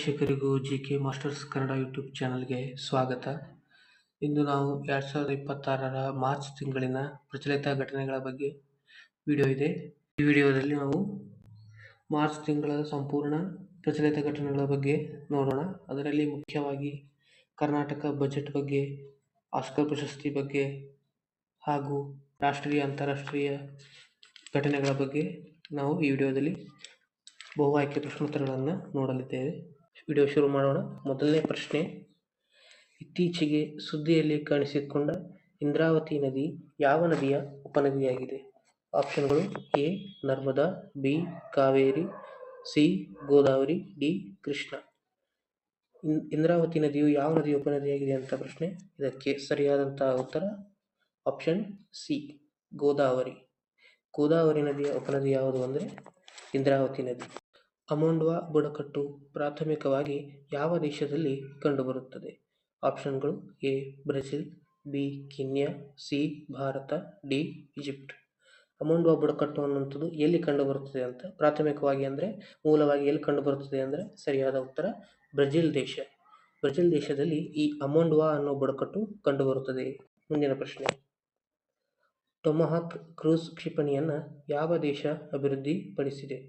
ವೀಕ್ಷಕರಿಗೂ GK masters Kannada YouTube ಚಾನಲ್ಗೆ ಸ್ವಾಗತ. ಇಂದು ನಾವು 2026ರ ಮಾರ್ಚ್ ತಿಂಗಳಿನ ಪ್ರಚಲಿತ ಘಟನೆಗಳ ಬಗ್ಗೆ ವಿಡಿಯೋ ಇದೆ. ಈ ವಿಡಿಯೋದಲ್ಲಿ ನಾವು ಮಾರ್ಚ್ ತಿಂಗಳ ಸಂಪೂರ್ಣ ಪ್ರಚಲಿತ ಘಟನೆಗಳ ಬಗ್ಗೆ ನೋಡೋಣ. ಅದರಲ್ಲಿ ಮುಖ್ಯವಾಗಿ ಕರ್ನಾಟಕ ಬಜೆಟ್ ಬಗ್ಗೆ, ಆಸ್ಕರ್ ಪ್ರಶಸ್ತಿ ಬಗ್ಗೆ ಹಾಗೂ ರಾಷ್ಟ್ರೀಯ ಅಂತಾರಾಷ್ಟ್ರೀಯ ಘಟನೆಗಳ ಬಗ್ಗೆ ನಾವು ಈ ವಿಡಿಯೋದಲ್ಲಿ ಬಹು ಆಯ್ಕೆ ಪ್ರಶ್ನೋತ್ತರಗಳನ್ನು ನೋಡಲಿದ್ದೇವೆ. ವಿಡಿಯೋ ಶುರು ಮಾಡೋಣ. ಮೊದಲನೇ ಪ್ರಶ್ನೆ, ಇತ್ತೀಚೆಗೆ ಸುದ್ದಿಯಲ್ಲಿ ಕಾಣಿಸಿಕೊಂಡ ಇಂದ್ರಾವತಿ ನದಿ ಯಾವ ನದಿಯ ಉಪನದಿಯಾಗಿದೆ? ಆಪ್ಷನ್ಗಳು: A Narmada, B Kaveri, C Godavari, D Krishna. Indravati ನದಿಯು ಯಾವ ನದಿಯ ಉಪನದಿಯಾಗಿದೆ ಅಂತ ಪ್ರಶ್ನೆ. ಇದಕ್ಕೆ ಸರಿಯಾದಂತಹ ಉತ್ತರ ಆಪ್ಷನ್ ಸಿ ಗೋದಾವರಿ. ಗೋದಾವರಿ ನದಿಯ ಉಪನದಿ ಯಾವುದು ಅಂದರೆ ಇಂದ್ರಾವತಿ ನದಿ. ಅಮೊಂಡ್ವಾ ಬುಡಕಟ್ಟು ಪ್ರಾಥಮಿಕವಾಗಿ ಯಾವ ದೇಶದಲ್ಲಿ ಕಂಡುಬರುತ್ತದೆ? ಆಪ್ಷನ್ಗಳು: A Brazil, B Kenya, C Bharat, D Egypt. ಅಮೊಂಡ್ವಾ ಬುಡಕಟ್ಟು ಅನ್ನುವಂಥದ್ದು ಎಲ್ಲಿ ಕಂಡುಬರುತ್ತದೆ ಅಂತ ಪ್ರಾಥಮಿಕವಾಗಿ ಅಂದರೆ ಮೂಲವಾಗಿ ಎಲ್ಲಿ ಕಂಡುಬರುತ್ತದೆ ಅಂದರೆ ಸರಿಯಾದ ಉತ್ತರ ಬ್ರೆಜಿಲ್ ದೇಶ. ಬ್ರೆಜಿಲ್ ದೇಶದಲ್ಲಿ ಈ ಅಮೊಂಡ್ವಾ ಅನ್ನೋ ಬುಡಕಟ್ಟು ಕಂಡುಬರುತ್ತದೆ. ಮುಂದಿನ ಪ್ರಶ್ನೆ, ಟೊಮಹಾಕ್ ಕ್ರೂಸ್ ಕ್ಷಿಪಣಿಯನ್ನು ಯಾವ ದೇಶ ಅಭಿವೃದ್ಧಿಪಡಿಸಿದೆ?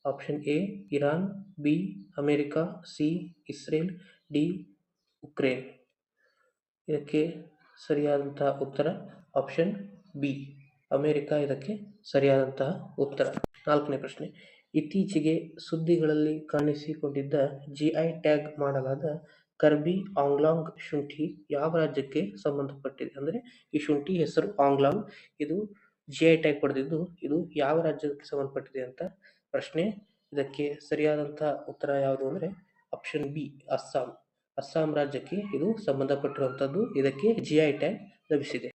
Option A Iran, B America, C Israel, D Ukraine. ಇದಕ್ಕೆ ಸರಿಯಾದಂತಹ ಉತ್ತರ ಆಪ್ಷನ್ ಬಿ ಅಮೆರಿಕ ಇದಕ್ಕೆ ಸರಿಯಾದಂತಹ ಉತ್ತರ. ನಾಲ್ಕನೇ ಪ್ರಶ್ನೆ, ಇತ್ತೀಚೆಗೆ ಸುದ್ದಿಗಳಲ್ಲಿ ಕಾಣಿಸಿಕೊಂಡಿದ್ದ ಜಿಐ ಟ್ಯಾಗ್ ಮಾಡಲಾದ ಕರ್ಬಿ ಆಂಗ್ಲಾಂಗ್ ಶುಂಠಿ ಯಾವ ರಾಜ್ಯಕ್ಕೆ ಸಂಬಂಧಪಟ್ಟಿದೆ? ಅಂದರೆ ಈ ಶುಂಠಿ ಹೆಸರು ಆಂಗ್ಲಾಂಗ್, ಇದು ಜಿಐ ಟ್ಯಾಗ್ ಪಡೆದಿದ್ದು ಇದು ಯಾವ ರಾಜ್ಯಕ್ಕೆ ಸಂಬಂಧಪಟ್ಟಿದೆ ಅಂತ ಪ್ರಶ್ನೆ. ಇದಕ್ಕೆ ಸರಿಯಾದಂತಹ ಉತ್ತರ ಯಾವುದು ಅಂದರೆ ಆಪ್ಷನ್ ಬಿ ಅಸ್ಸಾಂ. ಅಸ್ಸಾಂ ರಾಜ್ಯಕ್ಕೆ ಇದು ಸಂಬಂಧಪಟ್ಟಿರುವಂಥದ್ದು. ಇದಕ್ಕೆ ಜಿಐ ಟ್ಯಾಗ್ ಲಭಿಸಿದೆ.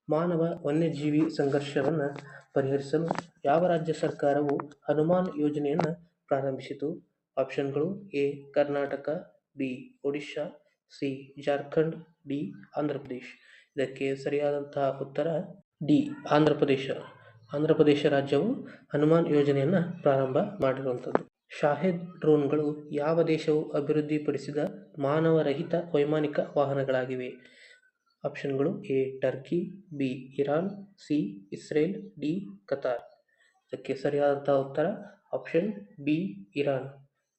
ಮಾನವ ವನ್ಯಜೀವಿ ಸಂಘರ್ಷವನ್ನು ಪರಿಹರಿಸಲು ಯಾವ ರಾಜ್ಯ ಸರ್ಕಾರವು ಹನುಮಾನ್ ಯೋಜನೆಯನ್ನು ಪ್ರಾರಂಭಿಸಿತು? ಆಪ್ಷನ್ಗಳು: A Karnataka, B Odisha, C Jharkhand, D Andhra Pradesh. ಇದಕ್ಕೆ ಸರಿಯಾದಂತಹ ಉತ್ತರ ಡಿ ಆಂಧ್ರಪ್ರದೇಶ. ಆಂಧ್ರಪ್ರದೇಶ ರಾಜ್ಯವು ಹನುಮಾನ್ ಯೋಜನೆಯನ್ನು ಪ್ರಾರಂಭ ಮಾಡಿರುವಂಥದ್ದು. ಶಾಹೆದ್ ಡ್ರೋನ್ಗಳು ಯಾವ ದೇಶವು ಅಭಿವೃದ್ಧಿಪಡಿಸಿದ ಮಾನವರಹಿತ ವೈಮಾನಿಕ ವಾಹನಗಳಾಗಿವೆ? ಆಪ್ಷನ್ಗಳು: A Turkey, B Iran, C Israel, D Qatar. ಇದಕ್ಕೆ ಸರಿಯಾದಂತಹ ಉತ್ತರ ಆಪ್ಷನ್ ಬಿ ಇರಾನ್.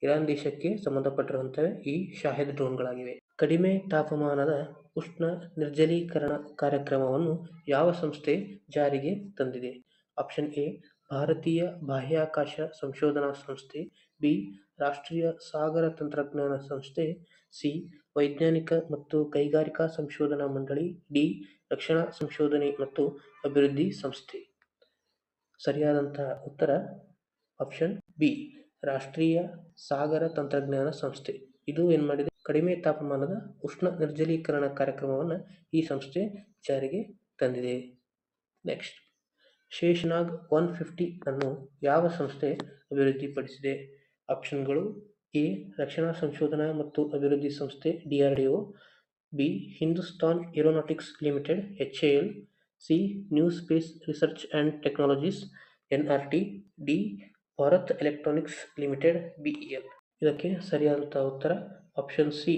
ಇರಾನ್ ದೇಶಕ್ಕೆ ಸಂಬಂಧಪಟ್ಟಿರುವಂತಹ ಈ ಶಾಹೆದ್ ಡ್ರೋನ್ಗಳಾಗಿವೆ. ಕಡಿಮೆ ತಾಪಮಾನದ ಉಷ್ಣ ನಿರ್ಜಲೀಕರಣ ಕಾರ್ಯಕ್ರಮವನ್ನು ಯಾವ ಸಂಸ್ಥೆ ಜಾರಿಗೆ ತಂದಿದೆ? ಆಪ್ಷನ್ ಎ ಭಾರತೀಯ ಬಾಹ್ಯಾಕಾಶ ಸಂಶೋಧನಾ ಸಂಸ್ಥೆ, ಬಿ ರಾಷ್ಟ್ರೀಯ ಸಾಗರ ತಂತ್ರಜ್ಞಾನ ಸಂಸ್ಥೆ, ಸಿ ವೈಜ್ಞಾನಿಕ ಮತ್ತು ಕೈಗಾರಿಕಾ ಸಂಶೋಧನಾ ಮಂಡಳಿ, ಡಿ ರಕ್ಷಣಾ ಸಂಶೋಧನೆ ಮತ್ತು ಅಭಿವೃದ್ಧಿ ಸಂಸ್ಥೆ. ಸರಿಯಾದಂತಹ ಉತ್ತರ ಆಪ್ಷನ್ ಬಿ ರಾಷ್ಟ್ರೀಯ ಸಾಗರ ತಂತ್ರಜ್ಞಾನ ಸಂಸ್ಥೆ. ಇದು ಏನು ಮಾಡಿದೆ? ಕಡಿಮೆ ತಾಪಮಾನದ ಉಷ್ಣ ನಿರ್ಜಲೀಕರಣ ಕಾರ್ಯಕ್ರಮವನ್ನು ಈ ಸಂಸ್ಥೆ ಜಾರಿಗೆ ತಂದಿದೆ. ನೆಕ್ಸ್ಟ್, ಶೇಷನಾಗ್ 150 ಅನ್ನು ಯಾವ ಸಂಸ್ಥೆ ಅಭಿವೃದ್ಧಿಪಡಿಸಿದೆ? ಆಪ್ಷನ್ಗಳು: ಎ ರಕ್ಷಣಾ ಸಂಶೋಧನಾ ಮತ್ತು ಅಭಿವೃದ್ಧಿ ಸಂಸ್ಥೆ DRDO, B Hindustan Aeronautics Limited HAL, C New Space Research and Technologies NRT, D Bharat Electronics Limited BEL. ಇದಕ್ಕೆ ಸರಿಯಾದಂತಹ ಉತ್ತರ ಆಪ್ಷನ್ ಸಿ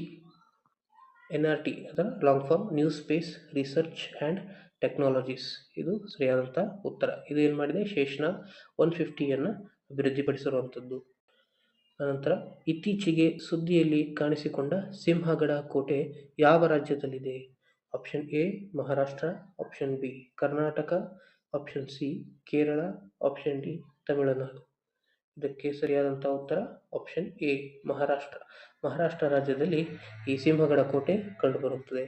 NRT, ಅದರ long form New Space Research and Technologies. ಇದು ಸರಿಯಾದಂತಹ ಉತ್ತರ. ಇದು ಏನು ಮಾಡಿದೆ? ಶೇಷನಾಗ್ 150 ಅಭಿವೃದ್ಧಿಪಡಿಸಿರುವಂಥದ್ದು. ಅನಂತರ, ಇತ್ತೀಚೆಗೆ ಸುದ್ದಿಯಲ್ಲಿ ಕಾಣಿಸಿಕೊಂಡ ಸಿಂಹಗಡ ಕೋಟೆ ಯಾವ ರಾಜ್ಯದಲ್ಲಿದೆ? Option A Maharashtra, option B Karnataka, option C Kerala, option D Tamil Nadu. ಇದಕ್ಕೆ ಸರಿಯಾದಂತಹ ಉತ್ತರ ಆಪ್ಷನ್ ಎ ಮಹಾರಾಷ್ಟ್ರ. ಮಹಾರಾಷ್ಟ್ರ ರಾಜ್ಯದಲ್ಲಿ ಈ ಸಿಂಹಗಡ ಕೋಟೆ ಕಂಡುಬರುತ್ತದೆ.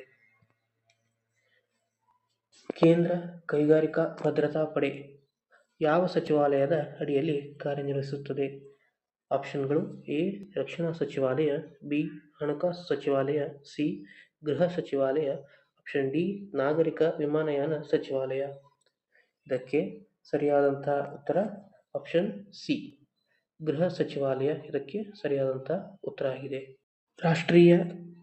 ಕೇಂದ್ರ ಕೈಗಾರಿಕಾ ಭದ್ರತಾ ಪಡೆ ಯಾವ ಸಚಿವಾಲಯದ ಅಡಿಯಲ್ಲಿ ಕಾರ್ಯನಿರ್ವಹಿಸುತ್ತದೆ? ಆಪ್ಷನ್ಗಳು: ಎ ರಕ್ಷಣಾ ಸಚಿವಾಲಯ, ಬಿ ಹಣಕಾಸು ಸಚಿವಾಲಯ, ಸಿ ಗೃಹ ಸಚಿವಾಲಯ, ಆಪ್ಷನ್ ಡಿ ನಾಗರಿಕ ವಿಮಾನಯಾನ ಸಚಿವಾಲಯ. ಇದಕ್ಕೆ ಸರಿಯಾದಂತಹ ಉತ್ತರ ಆಪ್ಷನ್ ಸಿ ಗೃಹ ಸಚಿವಾಲಯ ಇದಕ್ಕೆ ಸರಿಯಾದಂತಹ ಉತ್ತರ ಆಗಿದೆ. ರಾಷ್ಟ್ರೀಯ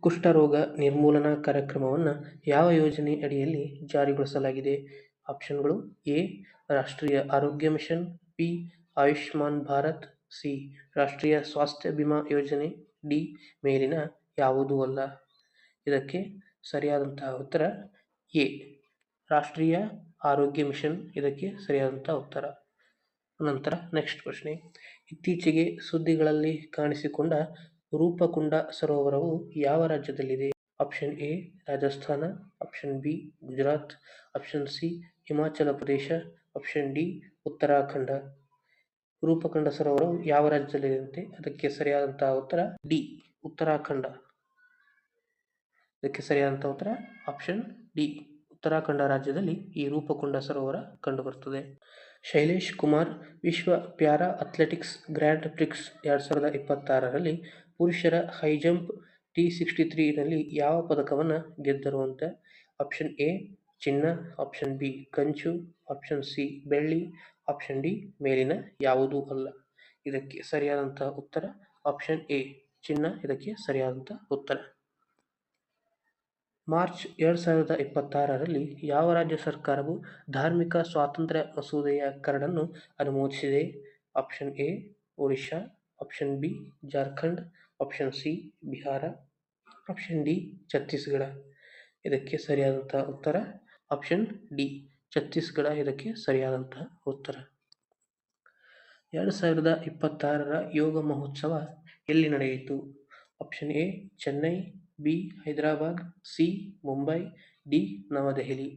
ಕುಷ್ಠರೋಗ ನಿರ್ಮೂಲನಾ ಕಾರ್ಯಕ್ರಮವನ್ನು ಯಾವ ಯೋಜನೆ ಅಡಿಯಲ್ಲಿ ಜಾರಿಗೊಳಿಸಲಾಗಿದೆ? ಆಪ್ಷನ್ಗಳು: A Rashtriya Arogya Mission, B Ayushman Bharat, C Rashtriya Swasthya Bima ಯೋಜನೆ, ಡಿ ಮೇಲಿನ ಯಾವುದೂ ಅಲ್ಲ. ಇದಕ್ಕೆ ಸರಿಯಾದಂತಹ ಉತ್ತರ ಎ ರಾಷ್ಟ್ರೀಯ ಆರೋಗ್ಯ ಮಿಷನ್ ಇದಕ್ಕೆ ಸರಿಯಾದಂತಹ ಉತ್ತರ. ನಂತರ ನೆಕ್ಸ್ಟ್ ಪ್ರಶ್ನೆ, ಇತ್ತೀಚೆಗೆ ಸುದ್ದಿಗಳಲ್ಲಿ ಕಾಣಿಸಿಕೊಂಡ ರೂಪಕುಂಡ ಸರೋವರವು ಯಾವ ರಾಜ್ಯದಲ್ಲಿದೆ? Option A Rajasthan, option B Gujarat, option C Himachal Pradesh, option D Uttarakhand. Roopkund ಸರೋವರವು ಯಾವ ರಾಜ್ಯದಲ್ಲಿದೆ? ಅದಕ್ಕೆ ಸರಿಯಾದಂತಹ ಉತ್ತರ ಡಿ ಉತ್ತರಾಖಂಡ. ಇದಕ್ಕೆ ಸರಿಯಾದಂತಹ ಉತ್ತರ ಆಪ್ಷನ್ ಡಿ ಉತ್ತರಾಖಂಡ ರಾಜ್ಯದಲ್ಲಿ ಈ ರೂಪಕುಂಡ ಸರೋವರ ಕಂಡುಬರುತ್ತದೆ. ಶೈಲೇಶ್ ಕುಮಾರ್ ವಿಶ್ವ ಪ್ಯಾರಾ ಅಥ್ಲೆಟಿಕ್ಸ್ ಗ್ರ್ಯಾಂಡ್ ಪ್ರಿಕ್ಸ್ 2026ರಲ್ಲಿ ಪುರುಷರ ಹೈಜಂಪ್ T63 ನಲ್ಲಿ ಯಾವ ಪದಕವನ್ನು ಗೆದ್ದರು ಅಂತ? ಆಪ್ಷನ್ ಎ ಚಿನ್ನ, ಆಪ್ಷನ್ ಬಿ ಕಂಚು, ಆಪ್ಷನ್ ಸಿ ಬೆಳ್ಳಿ, ಆಪ್ಷನ್ ಡಿ ಮೇಲಿನ ಯಾವುದೂ ಅಲ್ಲ. ಇದಕ್ಕೆ ಸರಿಯಾದಂತಹ ಉತ್ತರ ಆಪ್ಷನ್ ಎ ಚಿನ್ನ ಇದಕ್ಕೆ ಸರಿಯಾದಂತಹ ಉತ್ತರ. ಮಾರ್ಚ್ 2026ರಲ್ಲಿ ಯಾವ ರಾಜ್ಯ ಸರ್ಕಾರವು ಧಾರ್ಮಿಕ ಸ್ವಾತಂತ್ರ್ಯ ಮಸೂದೆಯ ಕರಡನ್ನು ಅನುಮೋದಿಸಿದೆ? Option A Odisha, option B Jharkhand, option C Bihar, option D Chhattisgarh. ಇದಕ್ಕೆ ಸರಿಯಾದಂತಹ ಉತ್ತರ ಆಪ್ಷನ್ ಡಿ ಛತ್ತೀಸ್ಗಢ ಇದಕ್ಕೆ ಸರಿಯಾದಂತಹ ಉತ್ತರ. 2026ರ ಯೋಗ ಮಹೋತ್ಸವ ಎಲ್ಲಿ ನಡೆಯಿತು? Option A Chennai, B Hyderabad, C Mumbai, D New Delhi.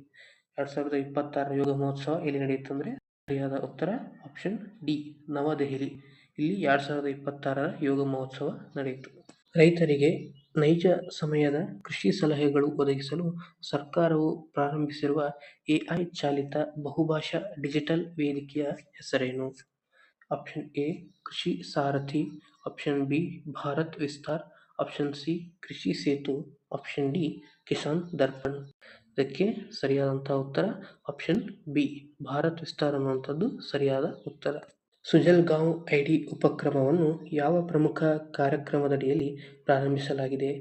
2026ರ ಯೋಗ ಮಹೋತ್ಸವ ಎಲ್ಲಿ ನಡೆಯಿತು ಅಂದರೆ ಸರಿಯಾದ ಉತ್ತರ ಆಪ್ಷನ್ ಡಿ ನವದೆಹಲಿ. ಇಲ್ಲಿ 2026ರ ಯೋಗ ಮಹೋತ್ಸವ ನಡೆಯಿತು. ರೈತರಿಗೆ ನೈಜ ಸಮಯದ ಕೃಷಿ ಸಲಹೆಗಳು ಒದಗಿಸಲು ಸರ್ಕಾರವು ಪ್ರಾರಂಭಿಸಿರುವ ಎಐ ಚಾಲಿತ ಬಹುಭಾಷಾ ಡಿಜಿಟಲ್ ವೇದಿಕೆಯ ಹೆಸರೇನು? ಆಪ್ಷನ್ ಎ ಕೃಷಿ ಸಾರಥಿ, option B Bharat Vistar, option C ಕೃಷಿ ಸೇತು, ಆಪ್ಷನ್ ಡಿ ಕಿಸಾನ್ ದರ್ಪಣ್. ಇದಕ್ಕೆ ಸರಿಯಾದಂತಹ ಉತ್ತರ ಆಪ್ಷನ್ ಬಿ ಭಾರತ್ ವಿಸ್ತಾರ್ ಅನ್ನುವಂಥದ್ದು ಸರಿಯಾದ ಉತ್ತರ. ಸುಜಲ್ಗಾಂವ್ ಐಡಿ ಉಪಕ್ರಮವನ್ನು ಯಾವ ಪ್ರಮುಖ ಕಾರ್ಯಕ್ರಮದಡಿಯಲ್ಲಿ ಪ್ರಾರಂಭಿಸಲಾಗಿದೆ?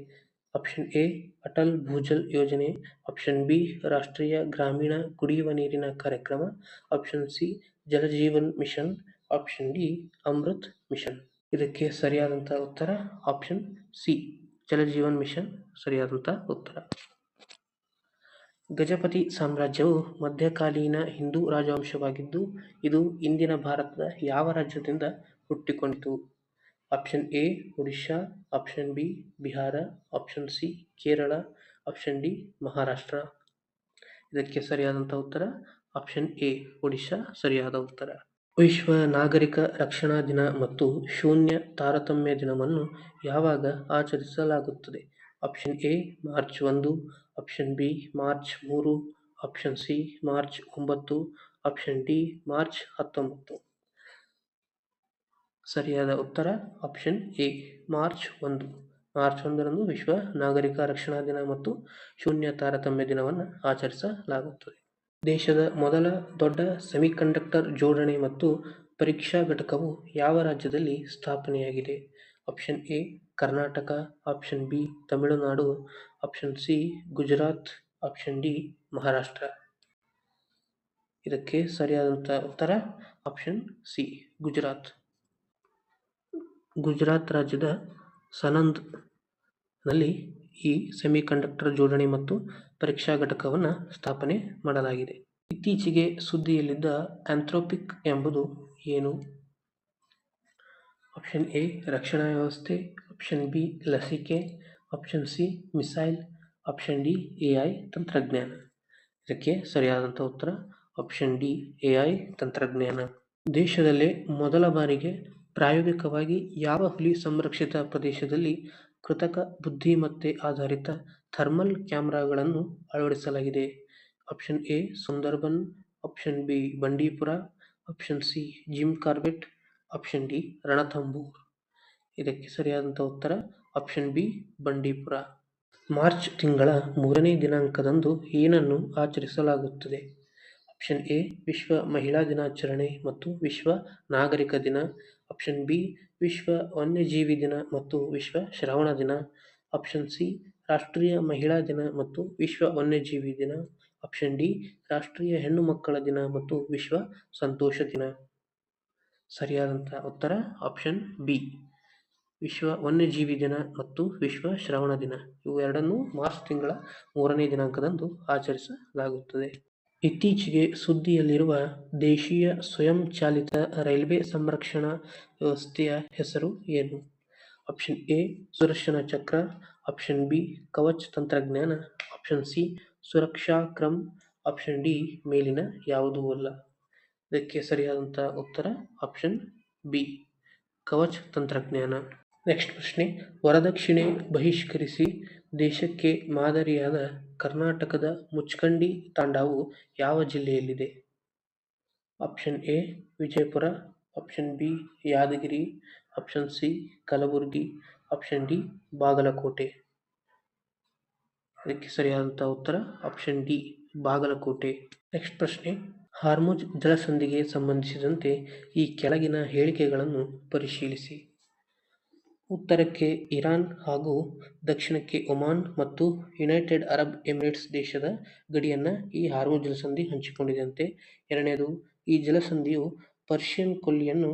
ಆಪ್ಷನ್ ಎ ಅಟಲ್ ಭೂಜಲ್ ಯೋಜನೆ, ಆಪ್ಷನ್ ಬಿ ರಾಷ್ಟ್ರೀಯ ಗ್ರಾಮೀಣ ಕುಡಿಯುವ ನೀರಿನ ಕಾರ್ಯಕ್ರಮ, option C Jal Jeevan Mission, option D Amrut Mission. ಇದಕ್ಕೆ ಸರಿಯಾದಂತಹ ಉತ್ತರ option C Jal Jeevan mission ಸರಿಯಾದಂತಹ ಉತ್ತರ. ಗಜಪತಿ ಸಾಮ್ರಾಜ್ಯವು ಮಧ್ಯಕಾಲೀನ ಹಿಂದೂ ರಾಜವಂಶವಾಗಿದ್ದು ಇದು ಇಂದಿನ ಭಾರತದ ಯಾವ ರಾಜ್ಯದಿಂದ ಹುಟ್ಟಿಕೊಂಡಿತು? Option A Odisha, option B Bihar, option C Kerala, option D Maharashtra. ಇದಕ್ಕೆ ಸರಿಯಾದಂತಹ ಉತ್ತರ ಆಪ್ಷನ್ ಎ ಒಡಿಶಾ ಸರಿಯಾದ ಉತ್ತರ. ವಿಶ್ವ ನಾಗರಿಕ ರಕ್ಷಣಾ ದಿನ ಮತ್ತು ಶೂನ್ಯ ತಾರತಮ್ಯ ದಿನವನ್ನು ಯಾವಾಗ ಆಚರಿಸಲಾಗುತ್ತದೆ? Option A March 1, option B March 3, option C March 9, option D March 19. ಸರಿಯಾದ ಉತ್ತರ ಆಪ್ಷನ್ ಎ ಮಾರ್ಚ್ 1. ಮಾರ್ಚ್ 1ರಂದು ವಿಶ್ವ ನಾಗರಿಕ ರಕ್ಷಣಾ ದಿನ ಮತ್ತು ಶೂನ್ಯ ತಾರತಮ್ಯ ದಿನವನ್ನು ಆಚರಿಸಲಾಗುತ್ತದೆ. ದೇಶದ ಮೊದಲ ದೊಡ್ಡ ಸೆಮಿಕಂಡಕ್ಟರ್ ಜೋಡಣೆ ಮತ್ತು ಪರೀಕ್ಷಾ ಘಟಕವು ಯಾವ ರಾಜ್ಯದಲ್ಲಿ ಸ್ಥಾಪನೆಯಾಗಿದೆ? Option A Karnataka, option B Tamil Nadu, option C Gujarat, option D Maharashtra. ಇದಕ್ಕೆ ಸರಿಯಾದಂತಹ ಉತ್ತರ ಆಪ್ಷನ್ ಸಿ ಗುಜರಾತ್. ಗುಜರಾತ್ ರಾಜ್ಯದ ಸನಂದ್ ನಲ್ಲಿ ಈ ಸೆಮಿಕಂಡಕ್ಟರ್ ಜೋಡಣೆ ಮತ್ತು ಪರೀಕ್ಷಾ ಘಟಕವನ್ನು ಸ್ಥಾಪನೆ ಮಾಡಲಾಗಿದೆ. ಇತ್ತೀಚೆಗೆ ಸುದ್ದಿಯಲ್ಲಿದ್ದ ಆಂಥ್ರೋಪಿಕ್ ಎಂಬುದು ಏನು? ಆಪ್ಷನ್ ಎ ರಕ್ಷಣಾ ವ್ಯವಸ್ಥೆ, ಆಪ್ಷನ್ ಬಿ ಲಸಿಕೆ, option C missile, option D AI ತಂತ್ರಜ್ಞಾನ. ಇದಕ್ಕೆ ಸರಿಯಾದಂಥ ಉತ್ತರ ಆಪ್ಷನ್ ಡಿ ಎಐ ತಂತ್ರಜ್ಞಾನ. ದೇಶದಲ್ಲೇ ಮೊದಲ ಬಾರಿಗೆ ಪ್ರಾಯೋಗಿಕವಾಗಿ ಯಾವ ಹುಲಿ ಸಂರಕ್ಷಿತ ಪ್ರದೇಶದಲ್ಲಿ ಕೃತಕ ಬುದ್ಧಿಮತ್ತೆ ಆಧಾರಿತ ಥರ್ಮಲ್ ಕ್ಯಾಮೆರಾಗಳನ್ನು ಅಳವಡಿಸಲಾಗಿದೆ? Option A Sundarban, option B Bandipur, option C Jim Corbett, option D Ranthambore. ಇದಕ್ಕೆ ಸರಿಯಾದಂಥ ಉತ್ತರ ಆಪ್ಷನ್ ಬಿ ಬಂಡೀಪುರ. ಮಾರ್ಚ್ ತಿಂಗಳ 3ನೇ ದಿನಾಂಕದಂದು ಏನನ್ನು ಆಚರಿಸಲಾಗುತ್ತದೆ? ಆಪ್ಷನ್ ಎ ವಿಶ್ವ ಮಹಿಳಾ ದಿನಾಚರಣೆ ಮತ್ತು ವಿಶ್ವ ನಾಗರಿಕ ದಿನ, ಆಪ್ಷನ್ ಬಿ ವಿಶ್ವ ವನ್ಯಜೀವಿ ದಿನ ಮತ್ತು ವಿಶ್ವ ಶ್ರವಣ ದಿನ, ಆಪ್ಷನ್ ಸಿ ರಾಷ್ಟ್ರೀಯ ಮಹಿಳಾ ದಿನ ಮತ್ತು ವಿಶ್ವ ವನ್ಯಜೀವಿ ದಿನ, ಆಪ್ಷನ್ ಡಿ ರಾಷ್ಟ್ರೀಯ ಹೆಣ್ಣು ಮಕ್ಕಳ ದಿನ ಮತ್ತು ವಿಶ್ವ ಸಂತೋಷ ದಿನ. ಸರಿಯಾದಂತಹ ಉತ್ತರ ಆಪ್ಷನ್ ಬಿ ವಿಶ್ವ ವನ್ಯಜೀವಿ ದಿನ ಮತ್ತು ವಿಶ್ವ ಶ್ರವಣ ದಿನ ಇವು ಎರಡನ್ನೂ ಮಾರ್ಚ್ ತಿಂಗಳ 3ನೇ ದಿನಾಂಕದಂದು ಆಚರಿಸಲಾಗುತ್ತದೆ. ಇತ್ತೀಚೆಗೆ ಸುದ್ದಿಯಲ್ಲಿರುವ ದೇಶೀಯ ಸ್ವಯಂಚಾಲಿತ ರೈಲ್ವೆ ಸಂರಕ್ಷಣಾ ವ್ಯವಸ್ಥೆಯ ಹೆಸರು ಏನು? ಆಪ್ಷನ್ ಎ ಸುದರ್ಶನ ಚಕ್ರ, ಆಪ್ಷನ್ ಬಿ ಕವಚ್ ತಂತ್ರಜ್ಞಾನ, ಆಪ್ಷನ್ ಸಿ ಸುರಕ್ಷಾ ಕ್ರಮ್, ಆಪ್ಷನ್ ಡಿ ಮೇಲಿನ ಯಾವುದೂ ಅಲ್ಲ. ಇದಕ್ಕೆ ಸರಿಯಾದಂಥ ಉತ್ತರ ಆಪ್ಷನ್ ಬಿ ಕವಚ್ ತಂತ್ರಜ್ಞಾನ. ನೆಕ್ಸ್ಟ್ ಪ್ರಶ್ನೆ, ವರದಕ್ಷಿಣೆ ಬಹಿಷ್ಕರಿಸಿ ದೇಶಕ್ಕೆ ಮಾದರಿಯಾದ ಕರ್ನಾಟಕದ ಮುಚ್ಕಂಡಿ ತಾಂಡಾವು ಯಾವ ಜಿಲ್ಲೆಯಲ್ಲಿದೆ? Option A Vijayapura, option B Yadgir, option C Kalaburagi, option D Bagalkote. ಇದಕ್ಕೆ ಸರಿಯಾದಂಥ ಉತ್ತರ ಆಪ್ಷನ್ ಡಿ ಬಾಗಲಕೋಟೆ. ನೆಕ್ಸ್ಟ್ ಪ್ರಶ್ನೆ, ಹಾರ್ಮುಜ್ ಜಲಸಂಧಿಗೆ ಸಂಬಂಧಿಸಿದಂತೆ ಈ ಕೆಳಗಿನ ಹೇಳಿಕೆಗಳನ್ನು ಪರಿಶೀಲಿಸಿ. ಉತ್ತರಕ್ಕೆ ಇರಾನ್ ಹಾಗೂ ದಕ್ಷಿಣಕ್ಕೆ ಒಮಾನ್ ಮತ್ತು ಯುನೈಟೆಡ್ ಅರಬ್ ಎಮಿರೇಟ್ಸ್ ದೇಶದ ಗಡಿಯನ್ನು ಈ ಹಾರ್ಮುಜ್ ಜಲಸಂಧಿ ಹಂಚಿಕೊಂಡಿದೆಯಂತೆ. ಎರಡನೇದು, ಈ ಜಲಸಂಧಿಯು ಪರ್ಷಿಯನ್ ಕೊಲ್ಲಿಯನ್ನು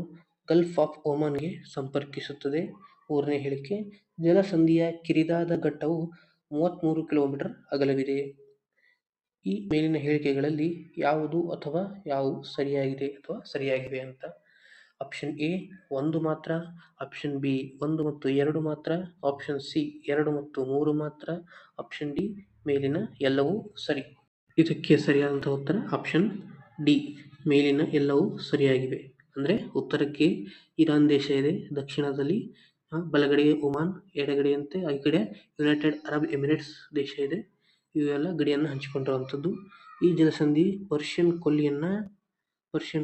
ಗಲ್ಫ್ ಆಫ್ ಒಮಾನ್ಗೆ ಸಂಪರ್ಕಿಸುತ್ತದೆ. ಮೂರನೇ ಹೇಳಿಕೆ, ಜಲಸಂಧಿಯ ಕಿರಿದಾದ ಘಟ್ಟವು 33 ಕಿಲೋಮೀಟರ್ ಅಗಲವಿದೆ. ಈ ಮೇಲಿನ ಹೇಳಿಕೆಗಳಲ್ಲಿ ಯಾವುದು ಅಥವಾ ಯಾವುವು ಸರಿಯಾಗಿದೆ ಅಥವಾ ಸರಿಯಾಗಿವೆ ಅಂತ. ಆಪ್ಷನ್ ಎ 1 ಮಾತ್ರ, ಆಪ್ಷನ್ ಬಿ 1 ಮತ್ತು 2 ಮಾತ್ರ, ಆಪ್ಷನ್ ಸಿ 2 ಮತ್ತು 3 ಮಾತ್ರ, ಆಪ್ಷನ್ ಡಿ ಮೇಲಿನ ಎಲ್ಲವೂ ಸರಿ. ಇದಕ್ಕೆ ಸರಿಯಾದಂಥ ಉತ್ತರ ಆಪ್ಷನ್ ಡಿ ಮೇಲಿನ ಎಲ್ಲವೂ ಸರಿಯಾಗಿವೆ. ಅಂದರೆ ಉತ್ತರಕ್ಕೆ ಇರಾನ್ ದೇಶ ಇದೆ, ದಕ್ಷಿಣದಲ್ಲಿ ಬಲಗಡೆಗೆ ಒಮಾನ್, ಎಡಗಡೆಯಂತೆ ಈ ಕಡೆ ಯುನೈಟೆಡ್ ಅರಬ್ ಎಮಿರೇಟ್ಸ್ ದೇಶ ಇದೆ. ಇವೆಲ್ಲ ಗಡಿಯನ್ನು ಹಂಚಿಕೊಂಡಿರುವಂಥದ್ದು. ಈ ಜಲಸಂಧಿ ಪರ್ಷಿಯನ್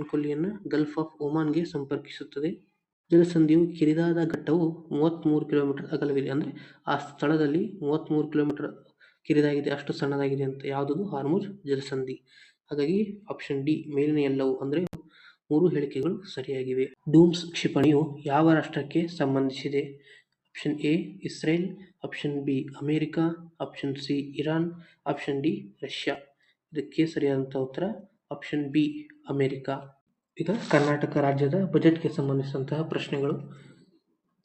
ಕೊಲ್ಲಿಯನ್ನು ಗಲ್ಫ್ ಆಫ್ ಒಮಾನ್ಗೆ ಸಂಪರ್ಕಿಸುತ್ತದೆ. ಜಲಸಂಧಿಯು ಕಿರಿದಾದ ಘಟ್ಟವು 33 ಕಿಲೋಮೀಟರ್ ಅಗಲವಿದೆ. ಅಂದರೆ ಆ ಸ್ಥಳದಲ್ಲಿ 33 ಕಿಲೋಮೀಟರ್ ಕಿರಿದಾಗಿದೆ, ಅಷ್ಟು ಸಣ್ಣದಾಗಿದೆ ಅಂತ. ಯಾವುದದು? ಹಾರ್ಮುಜ್ ಜಲಸಂಧಿ. ಹಾಗಾಗಿ ಆಪ್ಷನ್ ಡಿ ಮೇಲಿನ ಎಲ್ಲವೂ ಅಂದರೆ 3 ಹೇಳಿಕೆಗಳು ಸರಿಯಾಗಿವೆ. ಡೂಮ್ಸ್ ಕ್ಷಿಪಣಿಯು ಯಾವ ರಾಷ್ಟ್ರಕ್ಕೆ ಸಂಬಂಧಿಸಿದೆ? Option A Israel, option B America, option C Iran, option D Russia. ಇದಕ್ಕೆ ಸರಿಯಾದಂಥ ಉತ್ತರ ಆಪ್ಷನ್ ಬಿ ಅಮೆರಿಕ. ಈಗ ಕರ್ನಾಟಕ ರಾಜ್ಯದ ಬಜೆಟ್ಗೆ ಸಂಬಂಧಿಸಿದಂತಹ ಪ್ರಶ್ನೆಗಳು.